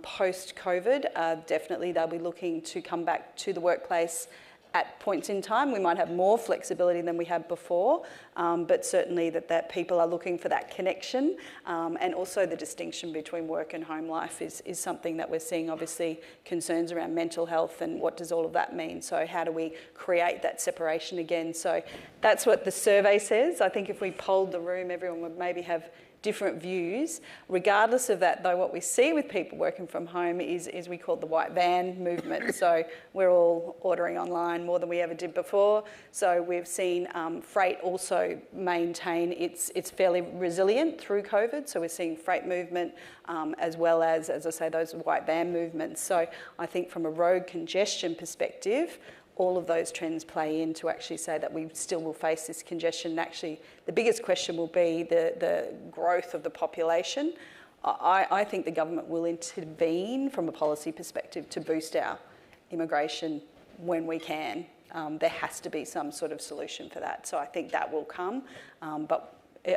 post-COVID, definitely they'll be looking to come back to the workplace at points in time. We might have more flexibility than we had before, but certainly that people are looking for that connection, and also the distinction between work and home life is something that we're seeing, obviously, concerns around mental health and what does all of that mean. So how do we create that separation again? So that's what the survey says. I think if we polled the room, everyone would maybe have different views. Regardless of that, though, what we see with people working from home is we call it the white van movement. So we're all ordering online more than we ever did before. So we've seen freight also maintain it's fairly resilient through COVID. So we're seeing freight movement as well as I say, those white van movements. So I think from a road congestion perspective, all of those trends play in to actually say that we still will face this congestion. And actually, the biggest question will be the growth of the population. I think the government will intervene from a policy perspective to boost our immigration when we can. There has to be some sort of solution for that. So I think that will come. But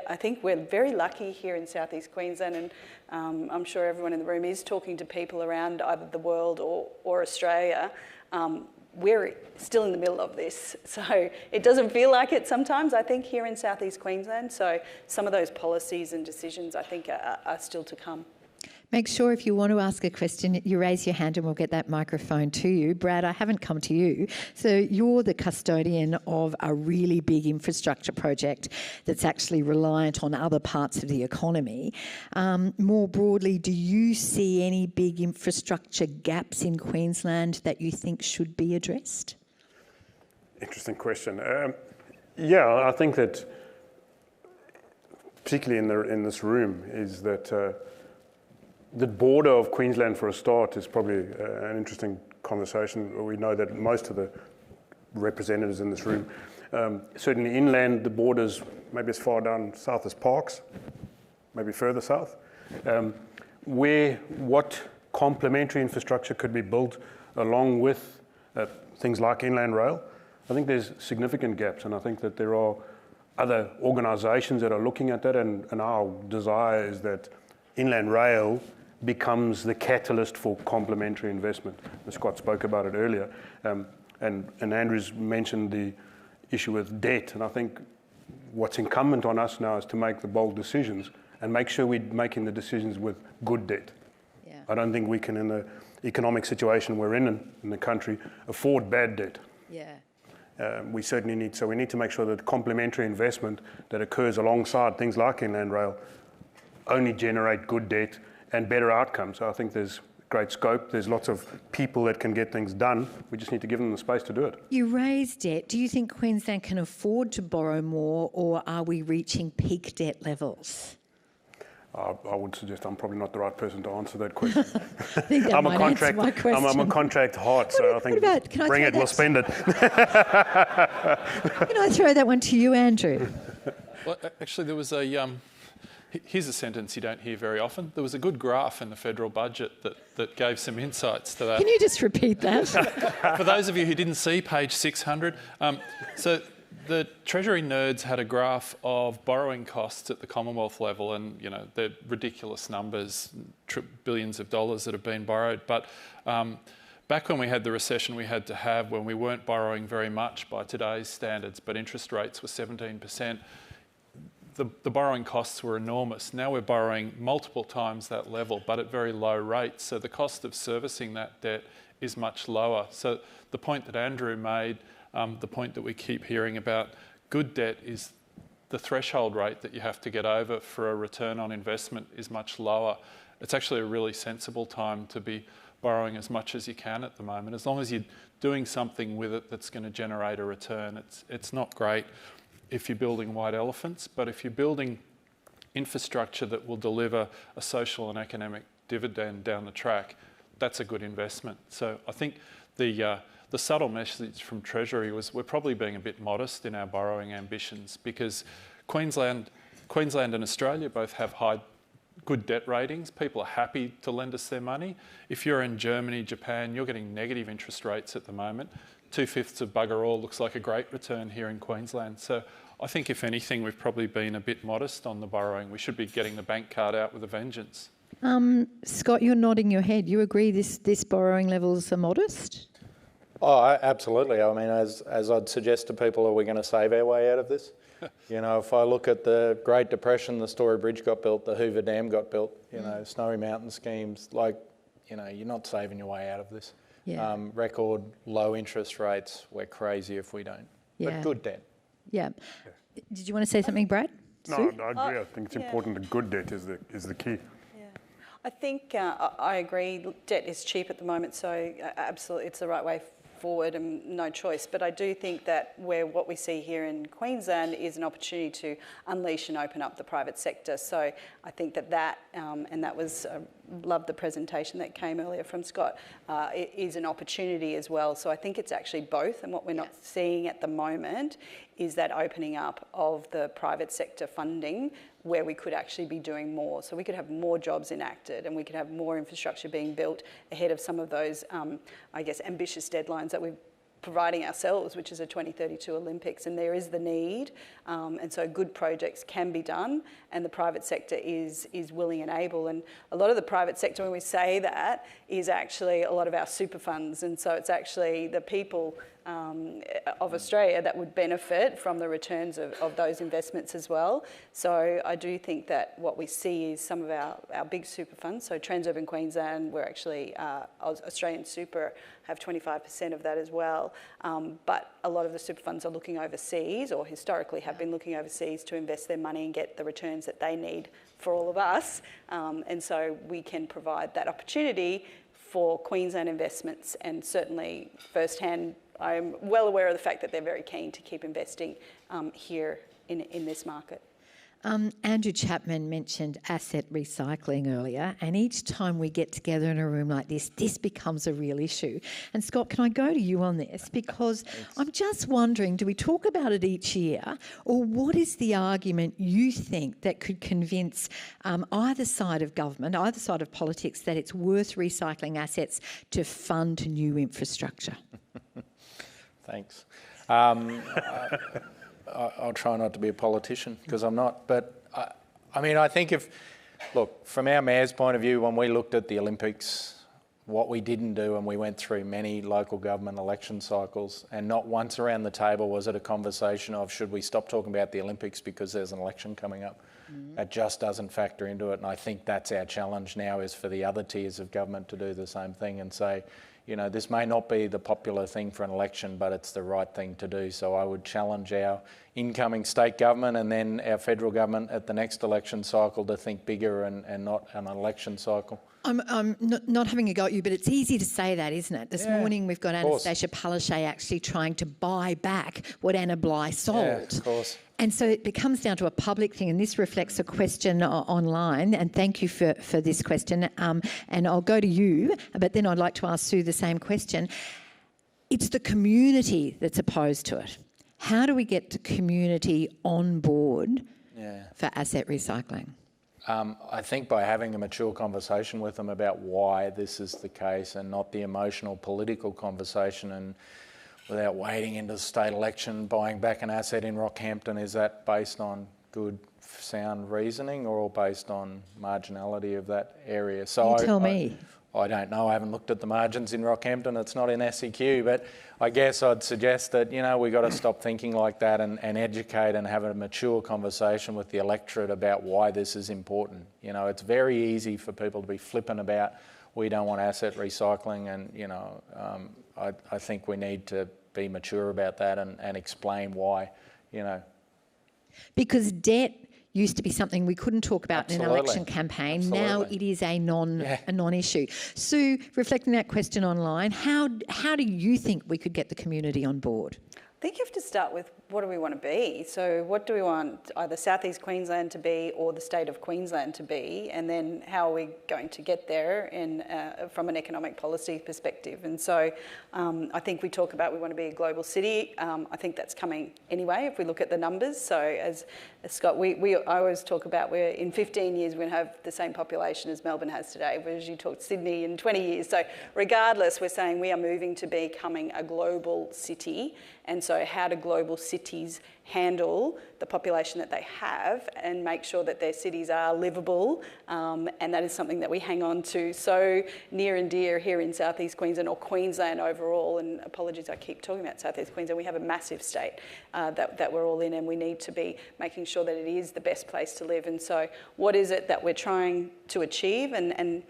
I think we're very lucky here in southeast Queensland, and I'm sure everyone in the room is talking to people around either the world or Australia. We're still in the middle of this, so it doesn't feel like it sometimes, I think, here in southeast Queensland. So some of those policies and decisions, I think, are still to come. Make sure if you want to ask a question, you raise your hand and we'll get that microphone to you. Brad, I haven't come to you. So you're the custodian of a really big infrastructure project that's actually reliant on other parts of the economy. More broadly, do you see any big infrastructure gaps in Queensland that you think should be addressed? Interesting question. Yeah, I think that particularly in this room is that the border of Queensland, for a start, is probably an interesting conversation. We know that most of the representatives in this room, certainly inland, the borders maybe as far down south as Parkes, maybe further south. What complementary infrastructure could be built along with things like inland rail? I think there's significant gaps, and I think that there are other organisations that are looking at that, and our desire is that inland rail becomes the catalyst for complementary investment. Scott spoke about it earlier, and Andrew's mentioned the issue with debt, and I think what's incumbent on us now is to make the bold decisions and make sure we're making the decisions with good debt. Yeah. I don't think we can, in the economic situation we're in the country, afford bad debt. Yeah. we certainly need. So we need to make sure that complementary investment that occurs alongside things like inland rail only generate good debt and better outcomes. So I think there's great scope. There's lots of people that can get things done. We just need to give them the space to do it. You raise debt. Do you think Queensland can afford to borrow more, or are we reaching peak debt levels? I would suggest I'm probably not the right person to answer that question. I think that might answer my question. I'm a contract heart, so I think bring it, we'll spend it. Can I throw that one to you, Andrew? Well, actually, there was a... here's a sentence you don't hear very often. There was a good graph in the federal budget that gave some insights to that. Can you just repeat that? For those of you who didn't see page 600, so the Treasury nerds had a graph of borrowing costs at the Commonwealth level, and they're ridiculous numbers, billions of dollars that have been borrowed. But back when we had the recession we had to have, when we weren't borrowing very much by today's standards, but interest rates were 17%, the borrowing costs were enormous. Now we're borrowing multiple times that level, but at very low rates. So the cost of servicing that debt is much lower. So the point that Andrew made, the point that we keep hearing about, good debt is the threshold rate that you have to get over for a return on investment is much lower. It's actually a really sensible time to be borrowing as much as you can at the moment. As long as you're doing something with it that's going to generate a return, it's not great if you're building white elephants, but if you're building infrastructure that will deliver a social and economic dividend down the track, that's a good investment. So I think the subtle message from Treasury was we're probably being a bit modest in our borrowing ambitions, because Queensland and Australia both have good debt ratings. People are happy to lend us their money. If you're in Germany, Japan, you're getting negative interest rates at the moment. 2/5 of bugger all looks like a great return here in Queensland. So I think if anything, we've probably been a bit modest on the borrowing. We should be getting the bank card out with a vengeance. Scott, you're nodding your head. You agree this borrowing levels are modest? Oh, absolutely. I mean, as I'd suggest to people, are we going to save our way out of this? If I look at the Great Depression, the Story Bridge got built, the Hoover Dam got built, Snowy Mountain schemes, you're not saving your way out of this. Yeah. Record low interest rates, we're crazy if we don't. Yeah. But good debt. Yeah. Did you want to say something, Brad? No, Sue? I agree. I think it's important that good debt is the key. I think I agree. Debt is cheap at the moment, so absolutely it's the right way forward and no choice. But I do think that what we see here in Queensland is an opportunity to unleash and open up the private sector. So I think that and that was, loved the presentation that came earlier from Scott, it is an opportunity as well. So I think it's actually both, and what we're not seeing at the moment is that opening up of the private sector funding where we could actually be doing more. So we could have more jobs enacted and we could have more infrastructure being built ahead of some of those, ambitious deadlines that we're providing ourselves, which is a 2032 Olympics, and there is the need. And so good projects can be done, and the private sector is willing and able. And a lot of the private sector, when we say that, is actually a lot of our super funds. And so it's actually the people of Australia that would benefit from the returns of those investments as well. So I do think that what we see is some of our big super funds. So Transurban Queensland, we're actually Australian Super have 25% of that as well. But a lot of the super funds are looking overseas, or historically have been looking overseas, to invest their money and get the returns that they need for all of us. And so we can provide that opportunity for Queensland investments, and certainly firsthand, I'm well aware of the fact that they're very keen to keep investing here in this market. Andrew Chapman mentioned asset recycling earlier, and each time we get together in a room like this becomes a real issue. And Scott, can I go to you on this? Because I'm just wondering, do we talk about it each year, or what is the argument you think that could convince either side of government, either side of politics, that it's worth recycling assets to fund new infrastructure? Thanks. I'll try not to be a politician, because I'm not. But I think look, from our mayor's point of view, when we looked at the Olympics, what we didn't do, and we went through many local government election cycles, and not once around the table was it a conversation of, should we stop talking about the Olympics because there's an election coming up? That just doesn't factor into it, and I think that's our challenge now, is for the other tiers of government to do the same thing and say, you know, this may not be the popular thing for an election, but it's the right thing to do. So I would challenge our incoming state government and then our federal government at the next election cycle to think bigger and not an election cycle. I'm not having a go at you, but it's easy to say that, isn't it? This morning we've got Anastasia Palaszczuk actually trying to buy back what Anna Bligh sold. Yeah, of course. And so it becomes down to a public thing, and this reflects a question online, and thank you for this question, and I'll go to you, but then I'd like to ask Sue the same question. It's the community that's opposed to it. How do we get the community on board for asset recycling? I think by having a mature conversation with them about why this is the case, and not the emotional political conversation, and without wading into the state election, buying back an asset in Rockhampton, is that based on good, sound reasoning or based on marginality of that area? So you tell me. I don't know. I haven't looked at the margins in Rockhampton. It's not in SEQ, but I guess I'd suggest that, you know, we've got to stop thinking like that and educate and have a mature conversation with the electorate about why this is important. You know, it's very easy for people to be flippant about, we don't want asset recycling, and, you know, I think we need to be mature about that and explain why, you know. Because debt used to be something we couldn't talk about in an election campaign. Absolutely. Now it is a non-issue. Sue, reflecting that question online, how do you think we could get the community on board? I think you have to start with, what do we want to be? So what do we want either South East Queensland to be or the state of Queensland to be? And then how are we going to get there from an economic policy perspective? And so I think we talk about we want to be a global city. I think that's coming anyway if we look at the numbers. So as Scott, I always talk about we're in 15 years we're going to have the same population as Melbourne has today, whereas you talked Sydney in 20 years. So regardless, we're saying we are moving to becoming a global city. And so how do global cities handle the population that they have and make sure that their cities are livable? And that is something that we hang on to so near and dear here in South East Queensland, or Queensland overall. And apologies, I keep talking about South East Queensland. We have a massive state that we're all in, and we need to be making sure that it is the best place to live. And so what is it that we're trying to achieve? And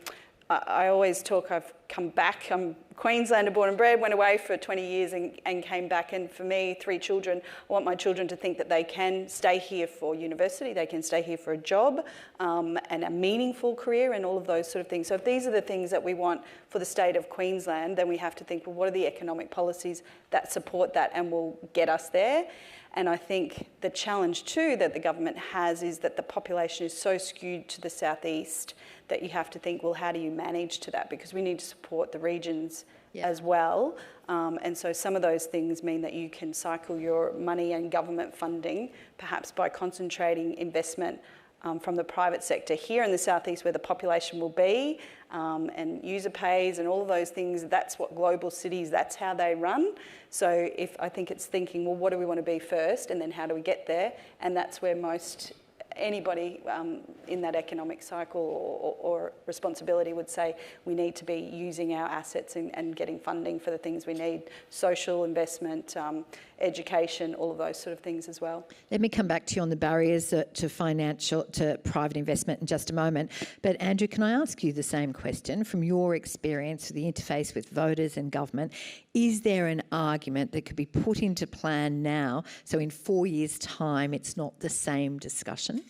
I always talk, I've come back, I'm Queenslander born and bred, went away for 20 years and came back, and for me, 3 children, I want my children to think that they can stay here for university, they can stay here for a job and a meaningful career and all of those sort of things. So if these are the things that we want for the state of Queensland, then we have to think, well, what are the economic policies that support that and will get us there? And I think the challenge too that the government has is that the population is so skewed to the southeast that you have to think, well, how do you manage to that? Because we need to support the regions as well. And so some of those things mean that you can cycle your money and government funding, perhaps by concentrating investment from the private sector here in the southeast where the population will be, and user pays and all of those things. That's what global cities, that's how they run. So I think it's thinking, well, what do we want to be first, and then how do we get there? And that's where most anybody in that economic cycle or responsibility would say we need to be using our assets and getting funding for the things we need, social investment, education, all of those sort of things as well. Let me come back to you on the barriers to private investment in just a moment. But Andrew, can I ask you the same question from your experience, the interface with voters and government? Is there an argument that could be put into plan now so in 4 years' time it's not the same discussion?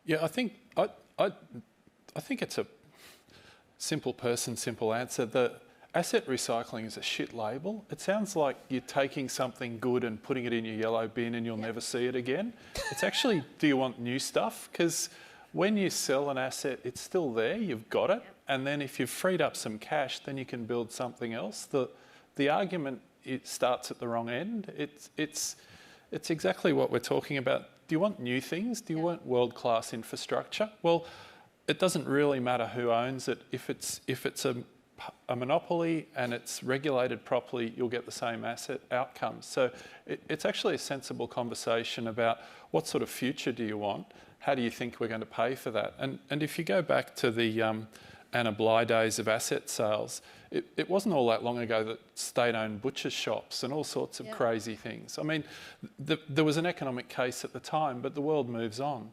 Yeah, I think it's a simple person, simple answer. The asset recycling is a shit label. It sounds like you're taking something good and putting it in your yellow bin and you'll never see it again. It's actually, do you want new stuff? Because when you sell an asset, it's still there, you've got it. And then if you've freed up some cash, then you can build something else. The argument, it starts at the wrong end. It's exactly what we're talking about. Do you want new things? Do you want world-class infrastructure? Well, it doesn't really matter who owns it. If it's a monopoly and it's regulated properly, you'll get the same asset outcomes. So it's actually a sensible conversation about what sort of future do you want? How do you think we're going to pay for that? And if you go back to the Anna Bligh days of asset sales, it wasn't all that long ago that state-owned butcher shops and all sorts of crazy things. I mean, there was an economic case at the time, but the world moves on.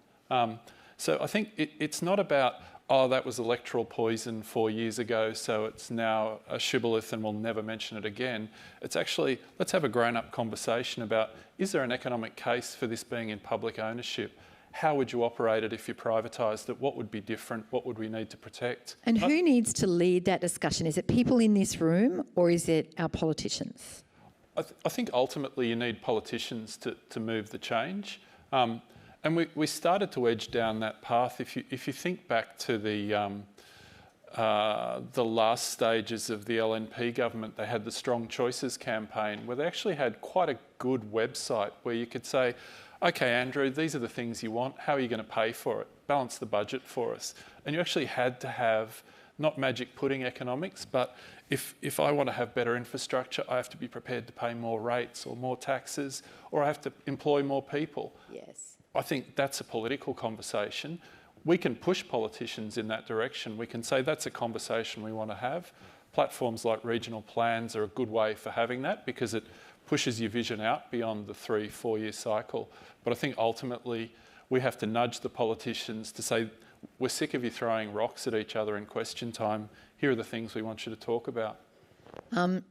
So I think it's not about, oh, that was electoral poison 4 years ago, so it's now a shibboleth and we'll never mention it again. It's actually, let's have a grown-up conversation about, is there an economic case for this being in public ownership? How would you operate it if you privatised it? What would be different? What would we need to protect? And who needs to lead that discussion? Is it people in this room or is it our politicians? I think ultimately you need politicians to move the change. And we started to edge down that path. If you think back to the last stages of the LNP government, they had the Strong Choices campaign where they actually had quite a good website where you could say, okay, Andrew, these are the things you want. How are you going to pay for it? Balance the budget for us. And you actually had to have not magic pudding economics, but if I want to have better infrastructure, I have to be prepared to pay more rates or more taxes, or I have to employ more people. Yes. I think that's a political conversation. We can push politicians in that direction. We can say that's a conversation we want to have. Platforms like regional plans are a good way for having that because it pushes your vision out beyond the 3-4 year cycle. But I think ultimately we have to nudge the politicians to say, we're sick of you throwing rocks at each other in question time. Here are the things we want you to talk about.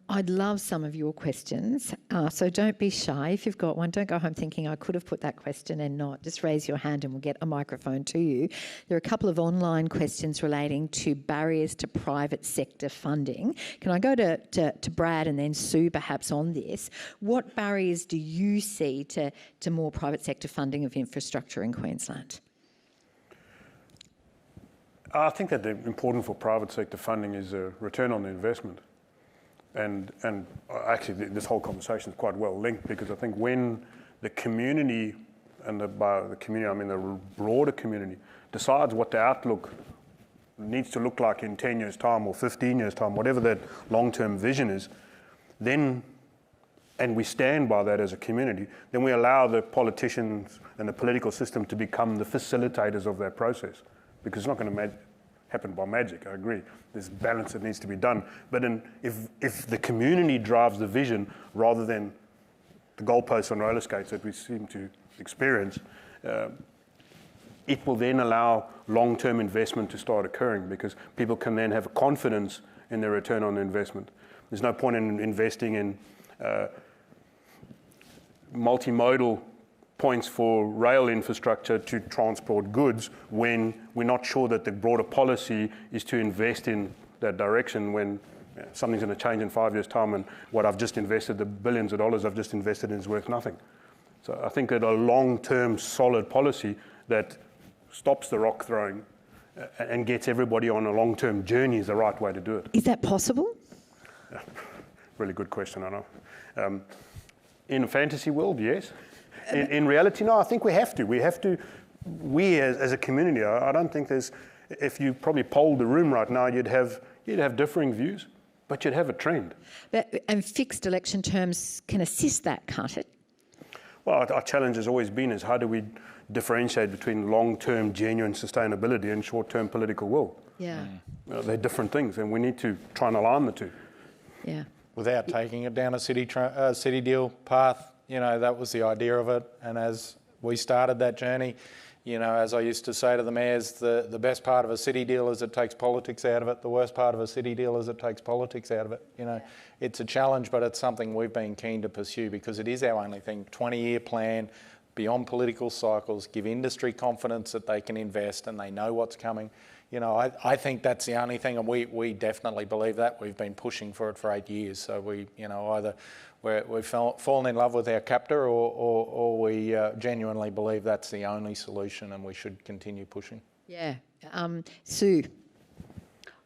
I'd love some of your questions, so don't be shy. If you've got one, don't go home thinking I could have put that question and not. Just raise your hand and we'll get a microphone to you. There are a couple of online questions relating to barriers to private sector funding. Can I go to Brad and then Sue perhaps on this? What barriers do you see to more private sector funding of infrastructure in Queensland? I think that the important for private sector funding is a return on the investment. And actually this whole conversation is quite well linked because I think when the community, and by the community I mean the broader community, decides what the outlook needs to look like in 10 years' time or 15 years' time, whatever that long-term vision is, then, and we stand by that as a community, then we allow the politicians and the political system to become the facilitators of that process because it's not going to happen by magic, I agree. There's balance that needs to be done. But if the community drives the vision rather than the goalposts on roller skates that we seem to experience, it will then allow long-term investment to start occurring because people can then have confidence in their return on investment. There's no point in investing in multimodal points for rail infrastructure to transport goods when we're not sure that the broader policy is to invest in that direction when something's going to change in 5 years' time and what I've just invested, the billions of dollars I've just invested in is worth nothing. So I think that a long-term solid policy that stops the rock throwing and gets everybody on a long-term journey is the right way to do it. Is that possible? Really good question, I know. In a fantasy world, yes. In reality, no, I think we have to. We as a community, I don't think there's, if you probably polled the room right now, you'd have differing views, but you'd have a trend. And fixed election terms can assist that, can't it? Well, our challenge has always been is how do we differentiate between long-term genuine sustainability and short-term political will? Yeah. They're different things and we need to try and align the two. Yeah. Without taking it down a city deal path. You know, that was the idea of it. And as we started that journey, you know, as I used to say to the mayors, the best part of a city deal is it takes politics out of it. The worst part of a city deal is it takes politics out of it. You know, it's a challenge, but it's something we've been keen to pursue because it is our only thing. 20-year plan, beyond political cycles, give industry confidence that they can invest and they know what's coming. You know, I think that's the only thing, and we definitely believe that. We've been pushing for it for 8 years. So we, you know, either we've fallen in love with our captor or we genuinely believe that's the only solution and we should continue pushing. Yeah. Sue?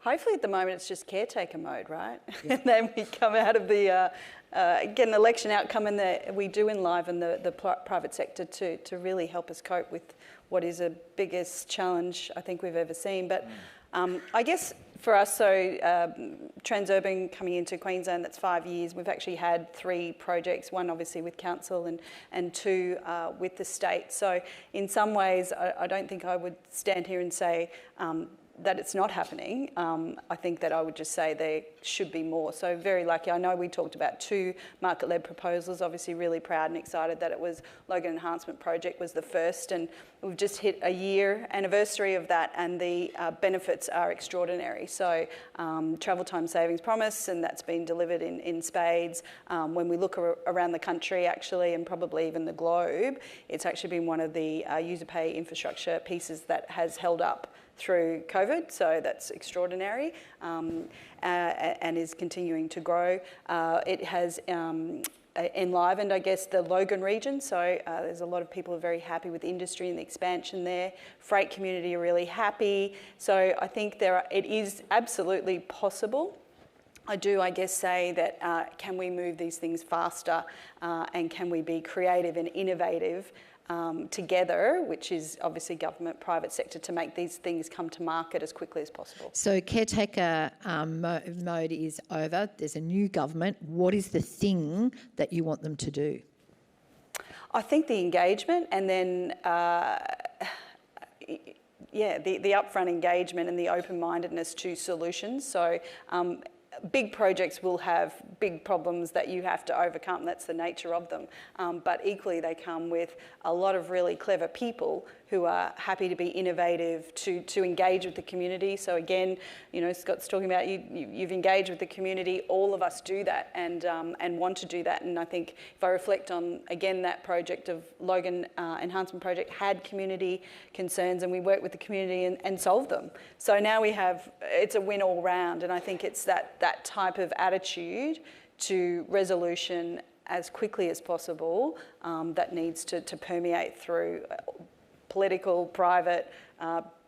Hopefully at the moment it's just caretaker mode, right? And then we come out of the, get an election outcome and we do enliven the private sector to really help us cope with what is the biggest challenge I think we've ever seen. But I guess for us, so Transurban coming into Queensland, that's 5 years. We've actually had 3 projects, one obviously with council and 2 with the state. So in some ways, I don't think I would stand here and say that it's not happening. I think that I would just say there should be more. So very lucky. I know we talked about 2 market-led proposals. Obviously really proud and excited that it was Logan Enhancement Project was the first, and we've just hit a year anniversary of that, and the benefits are extraordinary. So travel time savings promise, and that's been delivered in spades. When we look around the country actually, and probably even the globe, it's actually been one of the user pay infrastructure pieces that has held up through COVID, so that's extraordinary, and is continuing to grow. It has enlivened, I guess, the Logan region, so there's a lot of people who are very happy with industry and the expansion there. Freight community are really happy, so I think it is absolutely possible. I do, I guess, say that can we move these things faster, and can we be creative and innovative together, which is obviously government, private sector, to make these things come to market as quickly as possible. So caretaker mode is over. There's a new government. What is the thing that you want them to do? I think the engagement, and then the upfront engagement and the open-mindedness to solutions. So big projects will have big problems that you have to overcome. That's the nature of them. But equally, they come with a lot of really clever people who are happy to be innovative, to engage with the community. So again, you know, Scott's talking about you've engaged with the community. All of us do that and want to do that. And I think if I reflect on, again, that project of Logan Enhancement Project had community concerns, and we worked with the community and solved them. So now it's a win all round. And I think it's that type of attitude to resolution as quickly as possible that needs to permeate through political, private,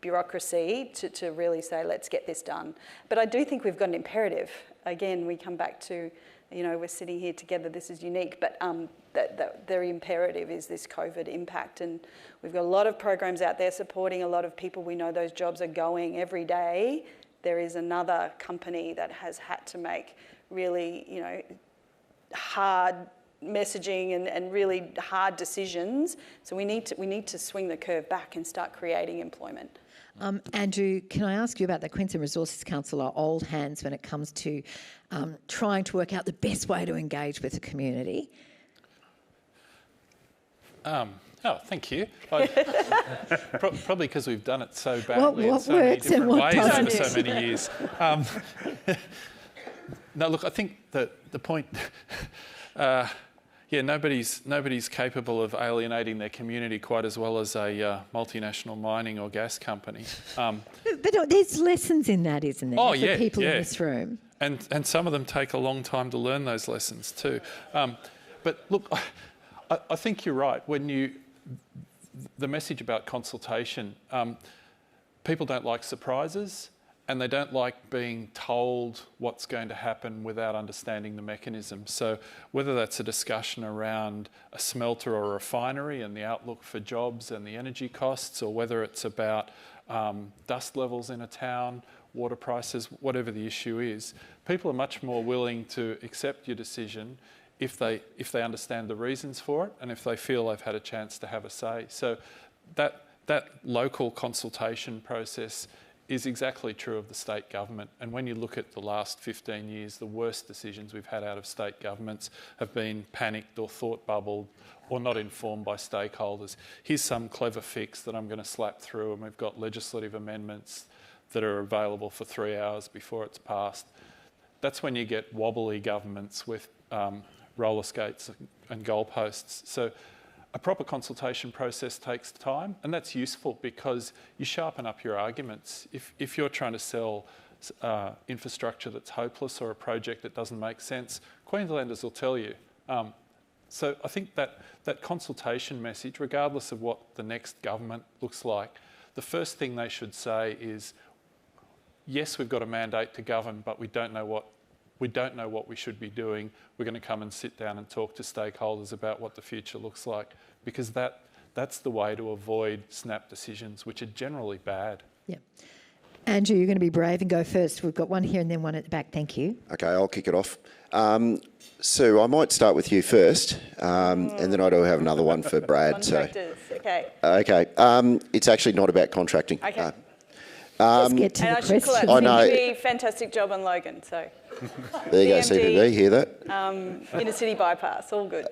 bureaucracy to really say, let's get this done. But I do think we've got an imperative. Again, we come back to, you know, we're sitting here together, this is unique, but that the imperative is this COVID impact. And we've got a lot of programs out there supporting a lot of people. We know those jobs are going every day. There is another company that has had to make really, you know, hard messaging and really hard decisions. So we need to swing the curve back and start creating employment. Andrew, can I ask you about the Queensland Resources Council are old hands when it comes to trying to work out the best way to engage with the community? Thank you. Probably because we've done it so badly in so many different ways for so many years. No, look, I think that the point, nobody's capable of alienating their community quite as well as a multinational mining or gas company. But there's lessons in that, isn't there, for people in this room? And some of them take a long time to learn those lessons too. But look, I think you're right. The message about consultation, people don't like surprises, and they don't like being told what's going to happen without understanding the mechanism. So whether that's a discussion around a smelter or a refinery and the outlook for jobs and the energy costs, or whether it's about dust levels in a town, water prices, whatever the issue is, people are much more willing to accept your decision if they understand the reasons for it and if they feel they've had a chance to have a say. So that local consultation process is exactly true of the state government. And when you look at the last 15 years, the worst decisions we've had out of state governments have been panicked or thought bubbled or not informed by stakeholders. Here's some clever fix that I'm going to slap through, and we've got legislative amendments that are available for 3 hours before it's passed. That's when you get wobbly governments with roller skates and goalposts. So a proper consultation process takes time, and that's useful because you sharpen up your arguments. If you're trying to sell infrastructure that's hopeless or a project that doesn't make sense, Queenslanders will tell you. So I think that consultation message, regardless of what the next government looks like, the first thing they should say is, yes, we've got a mandate to govern, but we don't know what we should be doing. We're going to come and sit down and talk to stakeholders about what the future looks like, because that's the way to avoid snap decisions, which are generally bad. Yeah. Andrew, you're going to be brave and go first. We've got one here and then one at the back. Thank you. Okay, I'll kick it off. Sue, I might start with you first, and then I do have another one for Brad. Contractors, okay. Okay, it's actually not about contracting. Okay. Let's get to And the I should call out question. CBD, fantastic job on Logan. So There you go, CBD, hear that? inner city bypass, all good.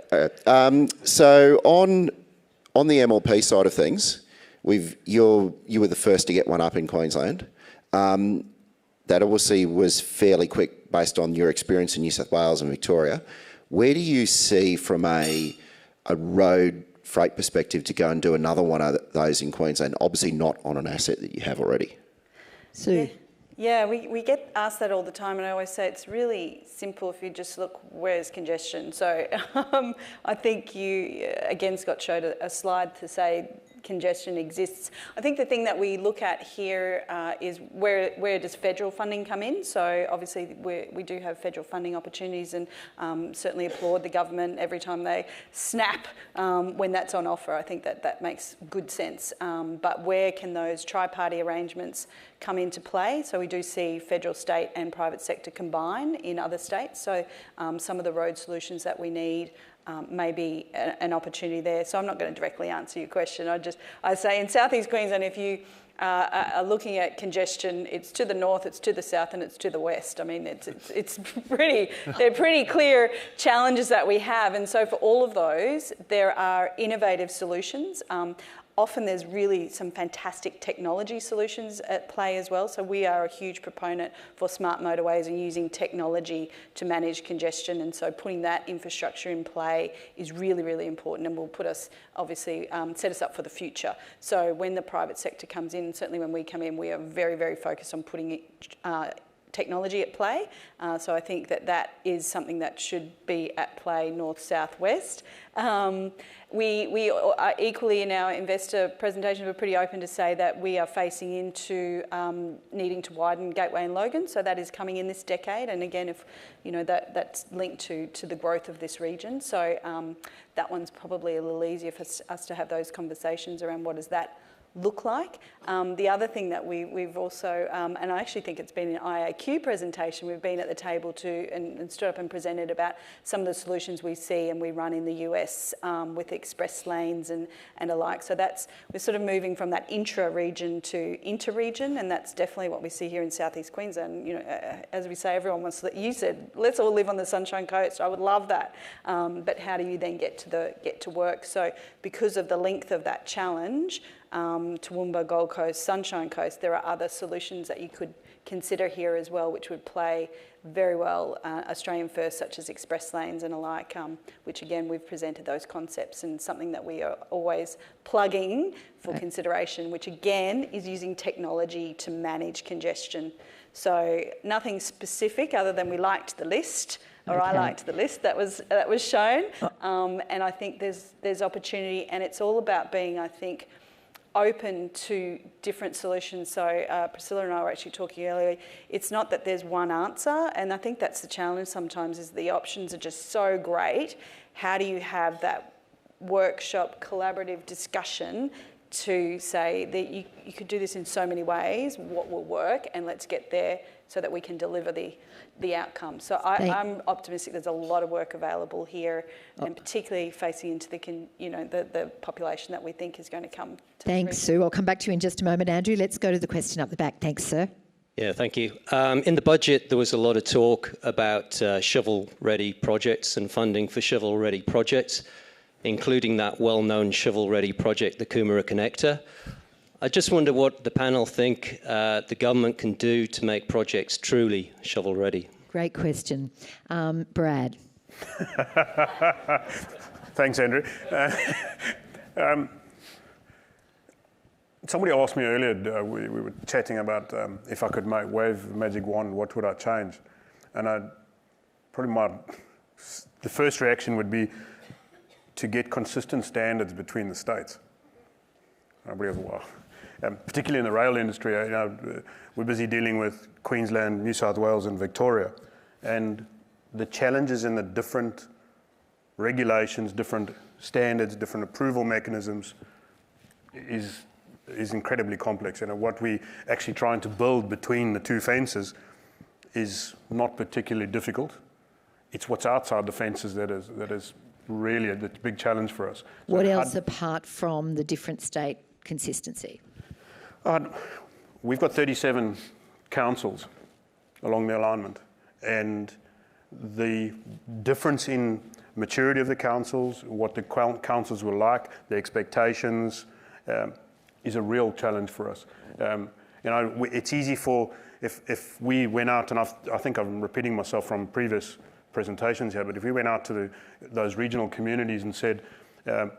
So on the MLP side of things, you were the first to get one up in Queensland. That obviously was fairly quick based on your experience in New South Wales and Victoria. Where do you see from a road freight perspective to go and do another one of those in Queensland? Obviously not on an asset that you have already. Sue. Yeah, we get asked that all the time, and I always say it's really simple if you just look, where's congestion? So I think you, again, Scott showed a slide to say congestion exists. I think the thing that we look at here is where does federal funding come in? So obviously we do have federal funding opportunities, and certainly applaud the government every time they snap when that's on offer. I think that makes good sense. But where can those tri-party arrangements come into play? So we do see federal, state and private sector combine in other states. So some of the road solutions that we need may be an opportunity there. So I'm not going to directly answer your question. I say in Southeast Queensland, if you are looking at congestion, it's to the north, it's to the south, and it's to the west. I mean, it's they're pretty clear challenges that we have. And so for all of those, there are innovative solutions. Often there's really some fantastic technology solutions at play as well. So we are a huge proponent for smart motorways and using technology to manage congestion. And so putting that infrastructure in play is really, really important, and will put us, obviously, set us up for the future. So when the private sector comes in, certainly when we come in, we are very, very focused on putting technology at play. So I think that is something that should be at play north, south, west. We are equally in our investor presentations, we're pretty open to say that we are facing into needing to widen Gateway and Logan. So that is coming in this decade. And again, if you know that's linked to the growth of this region. So that one's probably a little easier for us to have those conversations around what does that look like. The other thing that we've also, and I actually think it's been an IAQ presentation, we've been at the table and stood up and presented about some of the solutions we see and we run in the US with express lanes and alike. So we're sort of moving from that intra-region to inter-region, and that's definitely what we see here in Southeast Queensland. You know, as we say, everyone wants to, you said, let's all live on the Sunshine Coast. I would love that. But how do you then get to work? So because of the length of that challenge, Toowoomba, Gold Coast, Sunshine Coast, there are other solutions that you could consider here as well, which would play very well Australian first, such as express lanes and alike, which again, we've presented those concepts, and something that we are always plugging for consideration, which again is using technology to manage congestion. So nothing specific other than we liked the list. Or I liked the list that was shown, and I think there's opportunity, and it's all about being, I think, open to different solutions. So Priscilla and I were actually talking earlier, it's not that there's one answer, and I think that's the challenge sometimes, is the options are just so great. How do you have that workshop, collaborative discussion to say that you could do this in so many ways, what will work, and let's get there so that we can deliver the outcome. So I'm optimistic there's a lot of work available here, and particularly facing into the population that we think is going to come to Thanks, Sue. I'll come back to you in just a moment. Andrew, let's go to the question up the back. Thanks, sir. Yeah, thank you. In the budget, there was a lot of talk about shovel-ready projects and funding for shovel-ready projects, including that well-known shovel-ready project, the Coomera Connector. I just wonder what the panel think the government can do to make projects truly shovel-ready. Great question. Brad. Thanks, Andrew. Somebody asked me earlier, we were chatting about if I could wave a magic wand, what would I change? And the first reaction would be to get consistent standards between the states. Nobody goes, wow. Particularly in the rail industry, we're busy dealing with Queensland, New South Wales and Victoria. And the challenges in the different regulations, different standards, different approval mechanisms is incredibly complex. And what we're actually trying to build between the two fences is not particularly difficult. It's what's outside the fences that is really a big challenge for us. So what else apart from the different state consistency? we've got 37 councils along the alignment, and the difference in maturity of the councils, what the councils were like, the expectations, is a real challenge for us. It's easy for, if we went out, and I think I'm repeating myself from previous presentations here, but if we went out to those regional communities and said,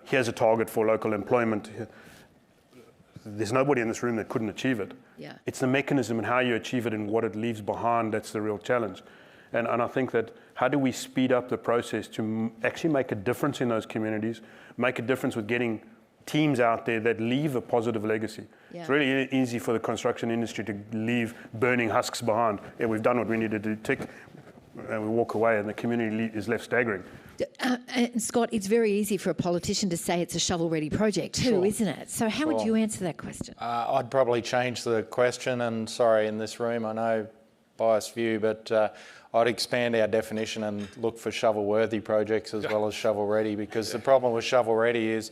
here's a target for local employment, there's nobody in this room that couldn't achieve it. Yeah. It's the mechanism and how you achieve it and what it leaves behind that's the real challenge. And I think that how do we speed up the process to actually make a difference in those communities, make a difference with getting teams out there that leave a positive legacy. Yeah. It's really easy for the construction industry to leave burning husks behind. Yeah, we've done what we needed to tick, and we walk away and the community is left staggering. And Scott, it's very easy for a politician to say it's a shovel-ready project too, Sure. isn't it? So how would you answer that question? I'd probably change the question, and sorry, in this room, I know biased view, but I'd expand our definition and look for shovel-worthy projects as well as shovel-ready, because the problem with shovel-ready is,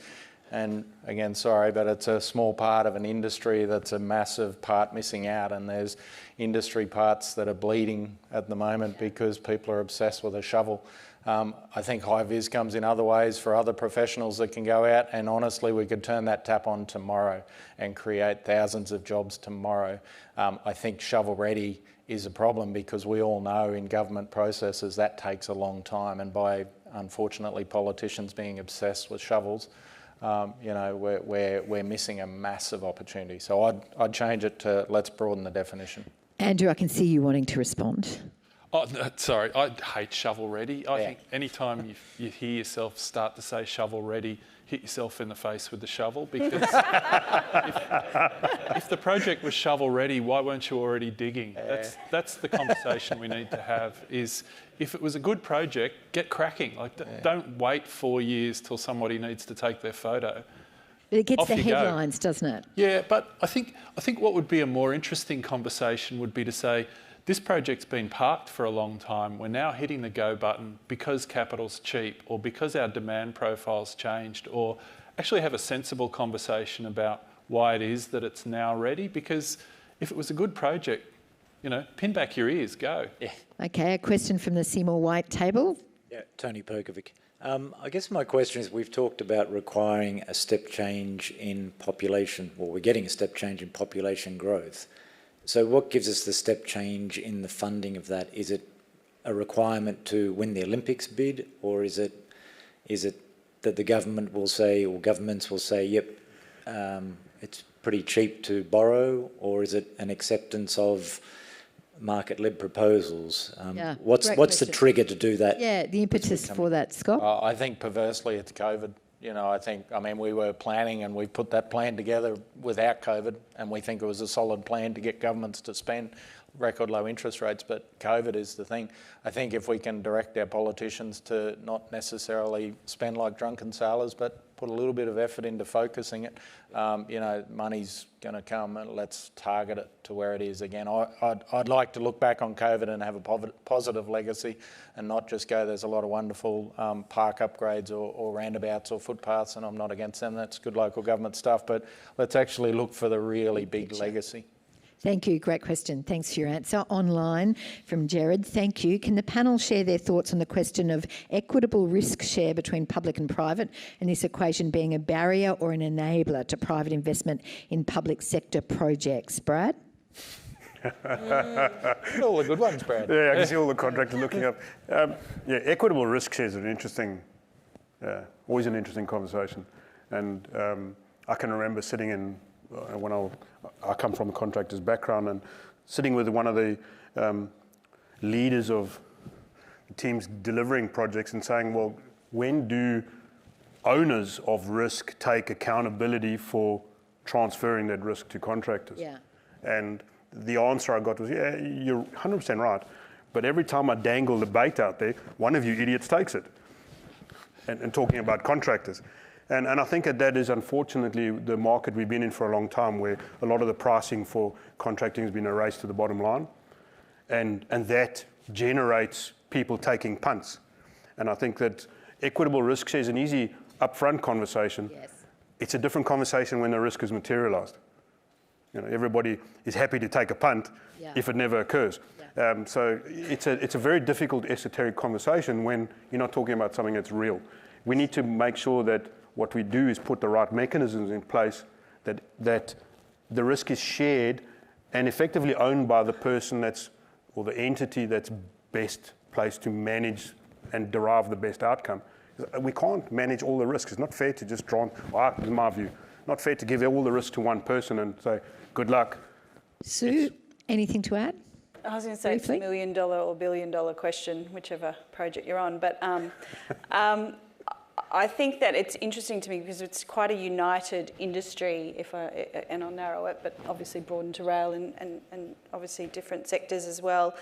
and again, sorry, but it's a small part of an industry that's a massive part missing out, and there's industry parts that are bleeding at the moment because people are obsessed with a shovel. I think high-vis comes in other ways for other professionals that can go out, and honestly, we could turn that tap on tomorrow and create thousands of jobs tomorrow. I think shovel-ready is a problem because we all know in government processes that takes a long time, and by, unfortunately, politicians being obsessed with shovels, we're missing a massive opportunity. So I'd change it to let's broaden the definition. Andrew, I can see you wanting to respond. Oh, no, sorry, I hate shovel-ready. I think any time you hear yourself start to say shovel-ready, hit yourself in the face with the shovel, because if the project was shovel-ready, why weren't you already digging? That's the conversation we need to have, is if it was a good project, get cracking. Don't wait 4 years till somebody needs to take their photo. But it gets Off the you go. headlines, doesn't it? Yeah, but I think what would be a more interesting conversation would be to say, this project's been parked for a long time. We're now hitting the go button because capital's cheap, or because our demand profile's changed, or actually have a sensible conversation about why it is that it's now ready. Because if it was a good project, pin back your ears, go. Yeah. Okay, a question from the Seymour Whyte table. Yeah, Tony Perkovic. I guess my question is, we've talked about requiring a step change in population, or we're getting a step change in population growth. So what gives us the step change in the funding of that? Is it a requirement to win the Olympics bid, or is it that the government will say, or governments will say, yep, it's pretty cheap to borrow, or is it an acceptance of market-led proposals? What's the trigger to do that? Yeah, the impetus for that, Scott? I think perversely it's COVID. We were planning, and we put that plan together without COVID, and we think it was a solid plan to get governments to spend record low interest rates, but COVID is the thing. I think if we can direct our politicians to not necessarily spend like drunken sailors, but put a little bit of effort into focusing it, money's going to come, and let's target it to where it is again. I'd like to look back on COVID and have a positive legacy, and not just go, there's a lot of wonderful park upgrades or roundabouts or footpaths, and I'm not against them, that's good local government stuff, but let's actually look for the really big legacy. Thank you. Great question. Thanks for your answer. Online from Jared. Thank you. Can the panel share their thoughts on the question of equitable risk share between public and private, and this equation being a barrier or an enabler to private investment in public sector projects? Brad? All the good ones, Brad. Yeah, I can see all the contractors looking up. Equitable risk share is always an interesting conversation. And I can remember sitting in, when I come from a contractor's background, and sitting with one of the leaders of teams delivering projects and saying, well, when do owners of risk take accountability for transferring that risk to contractors? Yeah. And the answer I got was, yeah, you're 100% right. But every time I dangle the bait out there, one of you idiots takes it. And talking about contractors. And I think that is unfortunately the market we've been in for a long time, where a lot of the pricing for contracting has been a race to the bottom line. And that generates people taking punts. And I think that equitable risk share is an easy upfront conversation. Yes. It's a different conversation when the risk is materialised. everybody is happy to take a punt if it never occurs. So it's a very difficult esoteric conversation when you're not talking about something that's real. We need to make sure that what we do is put the right mechanisms in place that the risk is shared and effectively owned by the person or the entity that's best placed to manage and derive the best outcome. We can't manage all the risks. It's not fair to just in my view, not fair to give all the risk to one person and say, good luck. Sue, anything to add? I was going to say briefly? It's $1 million or $1 billion question, whichever project you're on. But I think that it's interesting to me because it's quite a united industry, and I'll narrow it, but obviously broaden to rail and obviously different sectors as well.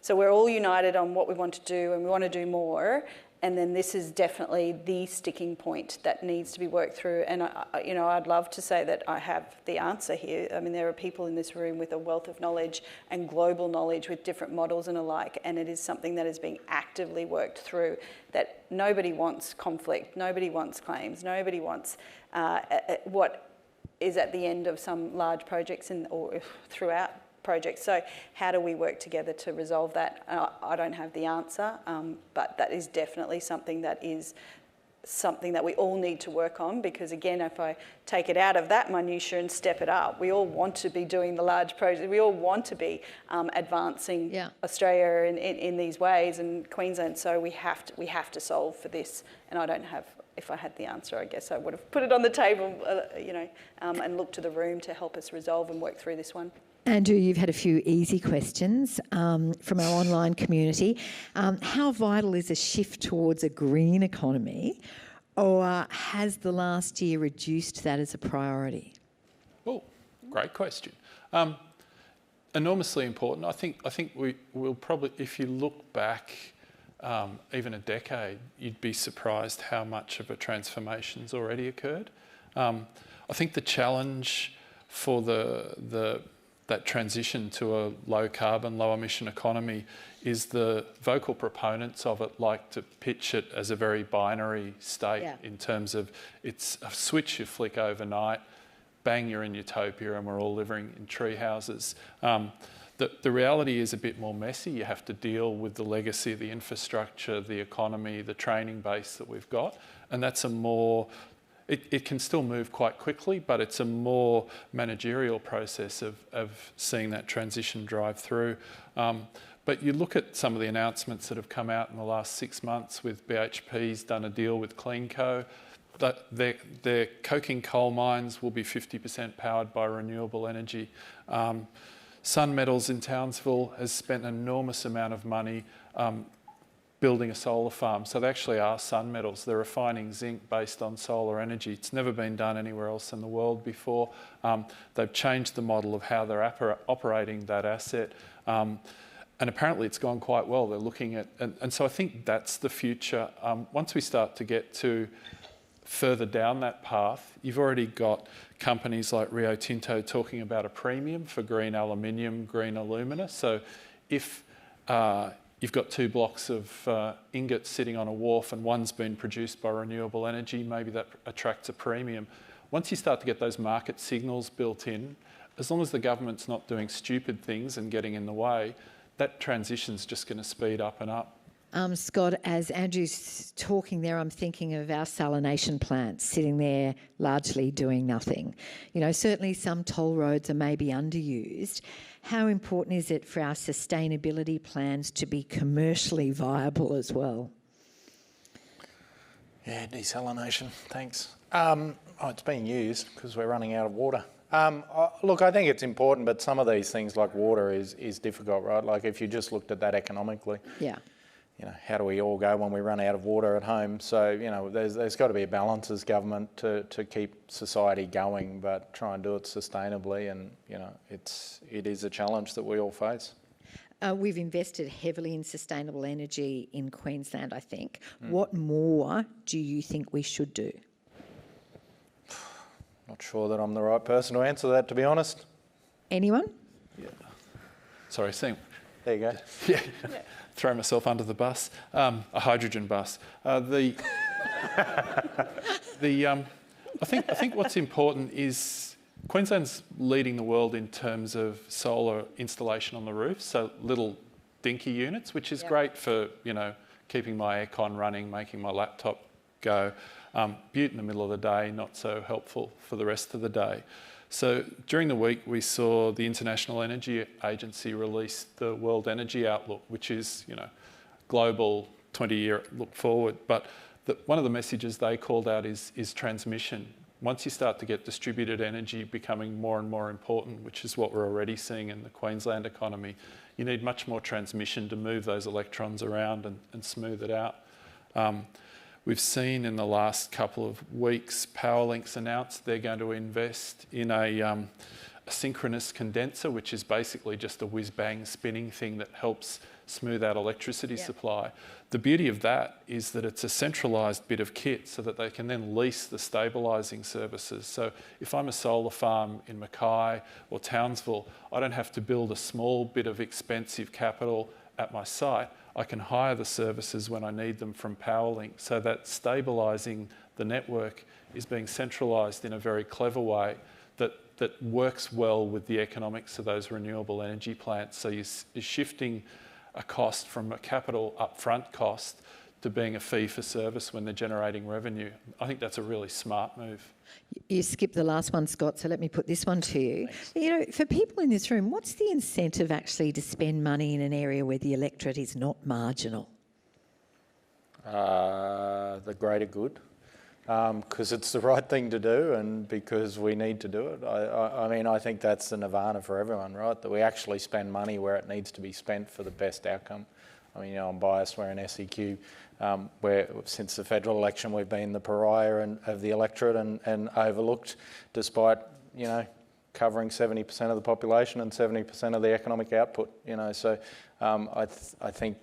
So we're all united on what we want to do and we want to do more. And then this is definitely the sticking point that needs to be worked through. And I'd love to say that I have the answer here. I mean, there are people in this room with a wealth of knowledge and global knowledge with different models and alike. And it is something that is being actively worked through. That nobody wants conflict, nobody wants claims, nobody wants what is at the end of some large projects or throughout projects. So how do we work together to resolve that? I don't have the answer, but that is definitely something that we all need to work on, because again, if I take it out of that minutiae and step it up, we all want to be doing the large projects. We all want to be advancing Australia in these ways, and Queensland. So we have to solve for this. And I don't have. If I had the answer, I guess I would have put it on the table, and looked to the room to help us resolve and work through this one. Andrew, you've had a few easy questions from our online community. How vital is a shift towards a green economy, or has the last year reduced that as a priority? Oh, great question. Enormously important. I think we will probably, if you look back even a decade, you'd be surprised how much of a transformation's already occurred. I think the challenge for that transition to a low carbon, low emission economy is the vocal proponents of it like to pitch it as a very binary state in terms of it's a switch you flick overnight, bang, you're in utopia and we're all living in tree houses. The reality is a bit more messy. You have to deal with the legacy of the infrastructure, the economy, the training base that we've got, and that's a more it can still move quite quickly, but it's a more managerial process of seeing that transition drive through. But you look at some of the announcements that have come out in the last 6 months with BHP's done a deal with CleanCo. That their coking coal mines will be 50% powered by renewable energy. Sun Metals in Townsville has spent an enormous amount of money building a solar farm. So they actually are Sun Metals. They're refining zinc based on solar energy. It's never been done anywhere else in the world before. They've changed the model of how they're operating that asset. And apparently it's gone quite well. They're looking at, and so I think that's the future. Once we start to get to further down that path, you've already got companies like Rio Tinto talking about a premium for green aluminium, green alumina. So if you've got 2 blocks of ingots sitting on a wharf and one's been produced by renewable energy, maybe that attracts a premium. Once you start to get those market signals built in, as long as the government's not doing stupid things and getting in the way, that transition's just going to speed up and up. Scott, as Andrew's talking there, I'm thinking of our salination plants sitting there largely doing nothing. Certainly some toll roads are maybe underused. How important is it for our sustainability plans to be commercially viable as well? Yeah, desalination, thanks. It's being used because we're running out of water. Look, I think it's important, but some of these things like water is difficult, right? Like if you just looked at that economically. Yeah. How do we all go when we run out of water at home? So, there's got to be a balance as government to keep society going, but try and do it sustainably. And, it is a challenge that we all face. We've invested heavily in sustainable energy in Queensland, I think. What more do you think we should do? Not sure that I'm the right person to answer that, to be honest. Anyone? Yeah. Sorry, Seymour. There you go. Yeah. Throw myself under the bus. A hydrogen bus. I think what's important is Queensland's leading the world in terms of solar installation on the roof, so little dinky units, which is great for, you know, keeping my aircon running, making my laptop go. Butte in the middle of the day, not so helpful for the rest of the day. So during the week, we saw the International Energy Agency release the World Energy Outlook, which is, you know, global 20-year look forward. But one of the messages they called out is transmission. Once you start to get distributed energy becoming more and more important, which is what we're already seeing in the Queensland economy, you need much more transmission to move those electrons around and smooth it out. We've seen in the last couple of weeks, Powerlink's announced they're going to invest in a synchronous condenser, which is basically just a whiz-bang spinning thing that helps smooth out electricity supply. The beauty of that is that it's a centralised bit of kit so that they can then lease the stabilising services. So if I'm a solar farm in Mackay or Townsville, I don't have to build a small bit of expensive capital at my site. I can hire the services when I need them from Powerlink, so that stabilising the network is being centralised in a very clever way that works well with the economics of those renewable energy plants. So you're shifting a cost from a capital upfront cost to being a fee for service when they're generating revenue. I think that's a really smart move. You skipped the last one, Scott, so let me put this one to you. Thanks. You know, for people in this room, what's the incentive actually to spend money in an area where the electorate is not marginal? The greater good, because it's the right thing to do and because we need to do it. I mean, I think that's the nirvana for everyone, right? That we actually spend money where it needs to be spent for the best outcome. I mean, you know, I'm biased, we're in SEQ, where since the federal election we've been the pariah of the electorate and overlooked, despite, you know, covering 70% of the population and 70% of the economic output, you know. So I think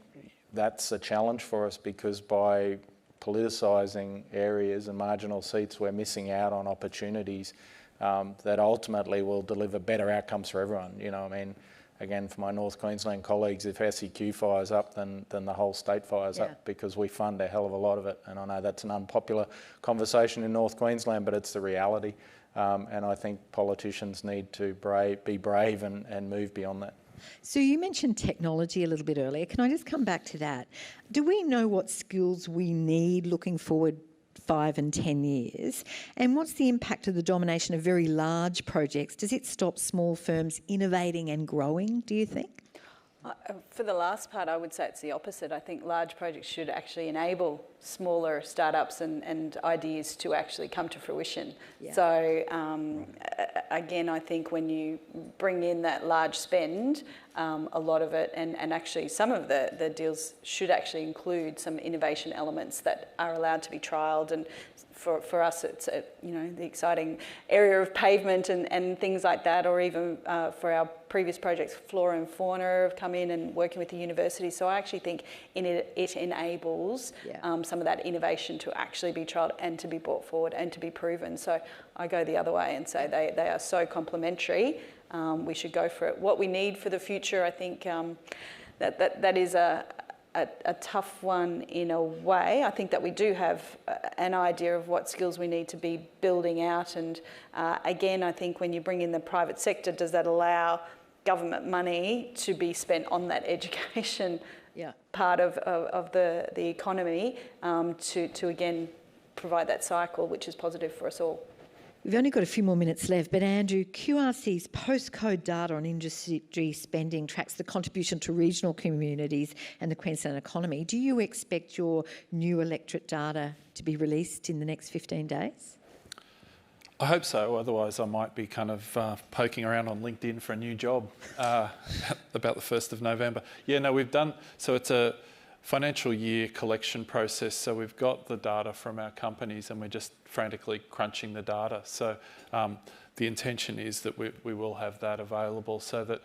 that's a challenge for us, because by politicising areas and marginal seats, we're missing out on opportunities that ultimately will deliver better outcomes for everyone. You know, I mean, again, for my North Queensland colleagues, if SEQ fires up, then the whole state fires up, because we fund a hell of a lot of it. And I know that's an unpopular conversation in North Queensland, but it's the reality. And I think politicians need to be brave and move beyond that. So you mentioned technology a little bit earlier. Can I just come back to that? Do we know what skills we need looking forward 5 and 10 years? And what's the impact of the domination of very large projects? Does it stop small firms innovating and growing, do you think? For the last part, I would say it's the opposite. I think large projects should actually enable smaller startups and ideas to actually come to fruition. Yeah. So again, I think when you bring in that large spend, a lot of it, and actually some of the deals should actually include some innovation elements that are allowed to be trialled. And for us, it's you know, the exciting area of pavement and things like that, or even for our previous projects, flora and fauna have come in and working with the university. So I actually think it enables some of that innovation to actually be trialled and to be brought forward and to be proven. So I go the other way and say they are so complementary. We should go for it. What we need for the future, I think that is a tough one in a way. I think that we do have an idea of what skills we need to be building out. And again, I think when you bring in the private sector, does that allow government money to be spent on that education part of the economy to again provide that cycle, which is positive for us all. We've only got a few more minutes left, but Andrew, QRC's postcode data on industry spending tracks the contribution to regional communities and the Queensland economy. Do you expect your new electorate data to be released in the next 15 days? I hope so, otherwise I might be kind of poking around on LinkedIn for a new job about the 1st of November. Yeah, no, we've done, so it's a financial year collection process, so we've got the data from our companies and we're just frantically crunching the data. So the intention is that we will have that available so that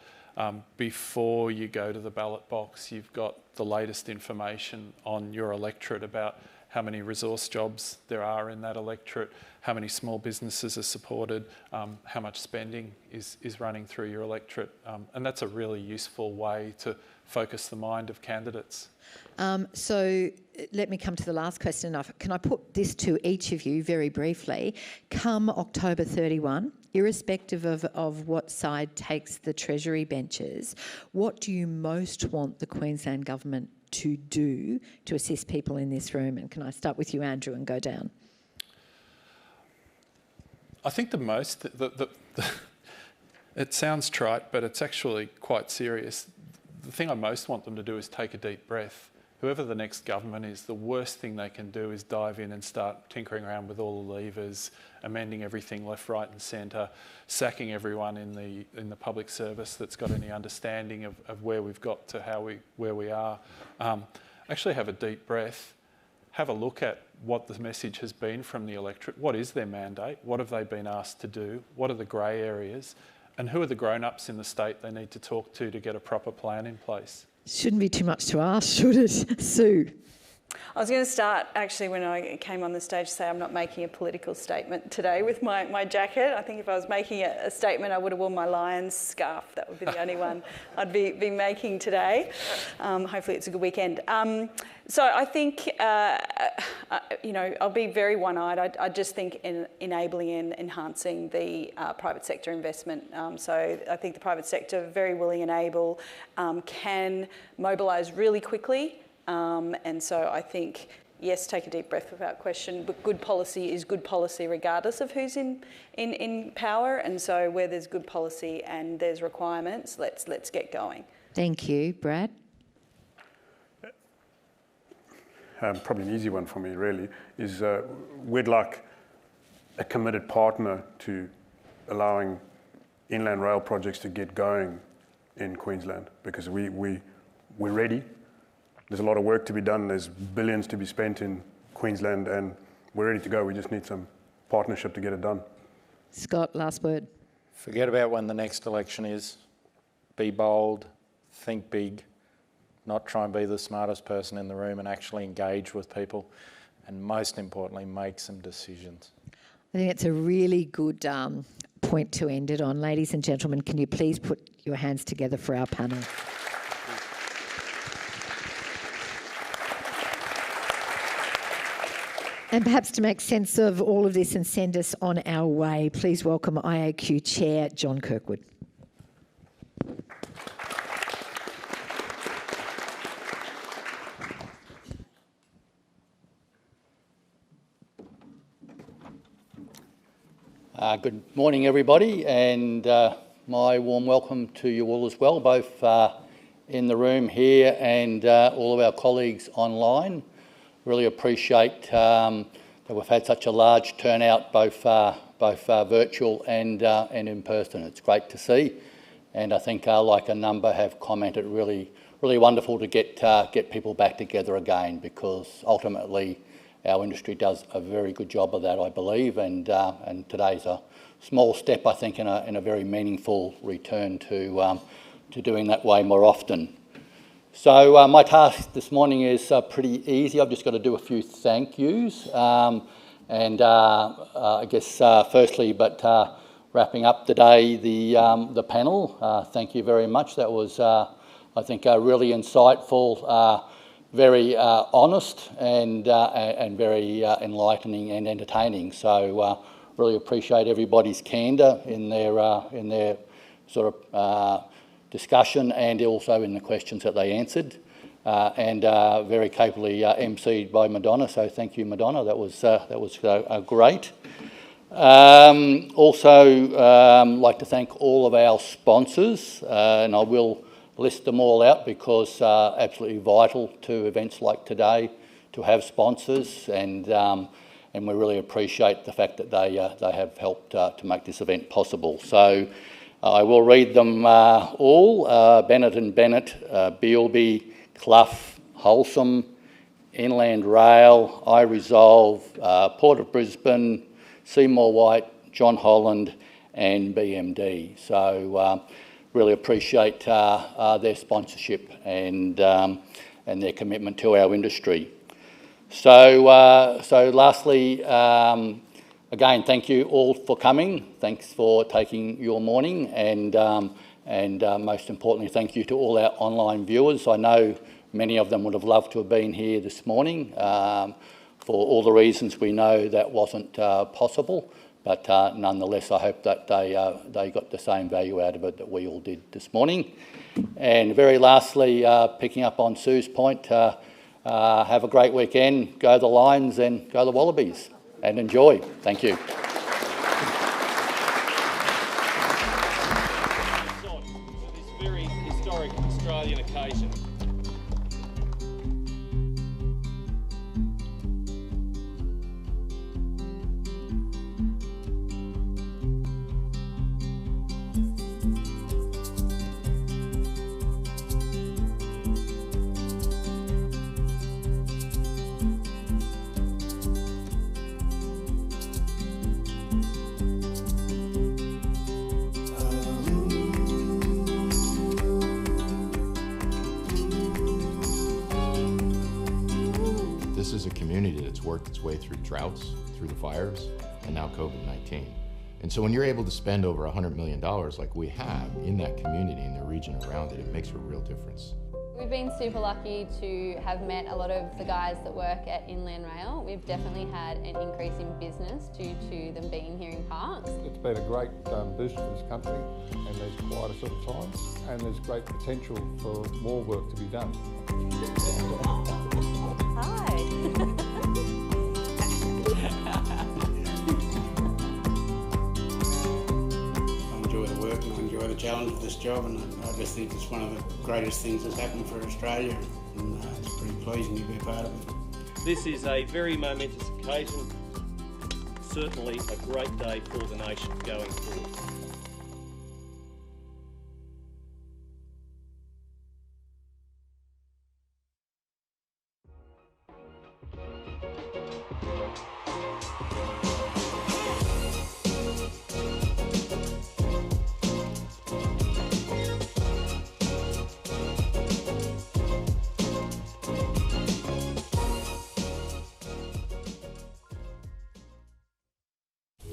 before you go to the ballot box, you've got the latest information on your electorate about how many resource jobs there are in that electorate, how many small businesses are supported, how much spending is running through your electorate, and that's a really useful way to focus the mind of candidates. So let me come to the last question. Can I put this to each of you very briefly? Come October 31, irrespective of what side takes the Treasury benches, what do you most want the Queensland Government to do to assist people in this room? And can I start with you, Andrew, and go down? I think it sounds trite, but it's actually quite serious. The thing I most want them to do is take a deep breath. Whoever the next government is, the worst thing they can do is dive in and start tinkering around with all the levers, amending everything left, right and centre, sacking everyone in the public service that's got any understanding of where we've got to where we are. Actually have a deep breath, have a look at what the message has been from the electorate. What is their mandate? What have they been asked to do? What are the grey areas? And who are the grown-ups in the state they need to talk to get a proper plan in place? Shouldn't be too much to ask, should it? Sue? I was going to start, actually, when I came on the stage, to say I'm not making a political statement today with my jacket. I think if I was making a statement, I would have worn my Lions scarf. That would be the only one I'd be making today. Hopefully it's a good weekend. So I think, I'll be very one-eyed. I just think in enabling and enhancing the private sector investment. So I think the private sector, very willing and able, can mobilise really quickly. And so I think, yes, take a deep breath without question, but good policy is good policy regardless of who's in power. And so where there's good policy and there's requirements, let's get going. Thank you. Brad? Probably an easy one for me, really, is we'd like a committed partner to allowing inland rail projects to get going in Queensland, because we're ready. There's a lot of work to be done. There's billions to be spent in Queensland, and we're ready to go. We just need some partnership to get it done. Scott, last word. Forget about when the next election is. Be bold, think big, not try and be the smartest person in the room, and actually engage with people, and most importantly, make some decisions. I think it's a really good point to end it on. Ladies and gentlemen, can you please put your hands together for our panel? And perhaps to make sense of all of this and send us on our way, please welcome IAQ Chair John Kirkwood. Good morning, everybody, and my warm welcome to you all as well, both in the room here and all of our colleagues online. Really appreciate that we've had such a large turnout, both virtual and in person. It's great to see, and I think, like a number have commented, really wonderful to get people back together again, because ultimately our industry does a very good job of that, I believe, and today's a small step, I think, in a very meaningful return to doing that way more often. So my task this morning is pretty easy. I've just got to do a few thank yous. I guess firstly, but wrapping up today, the panel, thank you very much. That was, I think, really insightful, very honest and very enlightening and entertaining. So really appreciate everybody's candour in their sort of discussion, and also in the questions that they answered, and very capably emceed by Madonna. So thank you, Madonna. That was great. Also, like to thank all of our sponsors, and I will list them all out because absolutely vital to events like today to have sponsors, and we really appreciate the fact that they have helped to make this event possible. So I will read them all. Bennett and Bennett, Bielby, Clough, Holcim, Inland Rail, iResolve, Port of Brisbane, Seymour Whyte, John Holland and BMD. So really appreciate their sponsorship and their commitment to our industry. So lastly, Again, thank you all for coming. Thanks for taking your morning, and most importantly, thank you to all our online viewers. I know many of them would have loved to have been here this morning. For all the reasons we know that wasn't possible, but nonetheless, I hope that they got the same value out of it that we all did this morning. And very lastly, picking up on Sue's point, have a great weekend, go the Lions and go the Wallabies, and enjoy. Thank you. For this very historic Australian occasion. This is a community that's worked its way through droughts, through the fires, and now COVID-19. And so when you're able to spend over $100 million like we have in that community and the region around it, it makes a real difference. We've been super lucky to have met a lot of the guys that work at Inland Rail. We've definitely had an increase in business due to them being here in parks. It's been a great boost for this company, and there's quieter sort of times, and there's great potential for more work to be done. Hi. I enjoy the work and I enjoy the challenge of this job, and I just think it's one of the greatest things that's happened for Australia, and it's pretty pleasing to be a part of it. This is a very momentous occasion, certainly a great day for the nation going forward.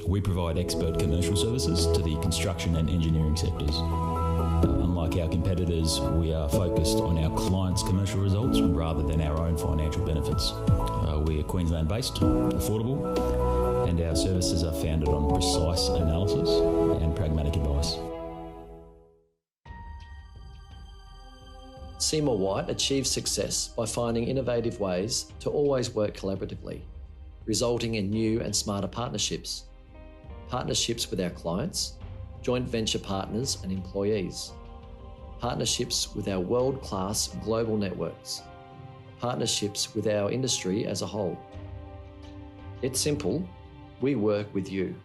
We provide expert commercial services to the construction and engineering sectors. Unlike our competitors, we are focused on our clients' commercial results rather than our own financial benefits. We are Queensland-based, affordable, and our services are founded on precise analysis and pragmatic advice. Seymour Whyte achieves success by finding innovative ways to always work collaboratively, resulting in new and smarter partnerships. Partnerships with our clients, joint venture partners and employees. Partnerships with our world-class global networks. Partnerships with our industry as a whole. It's simple, we work with you.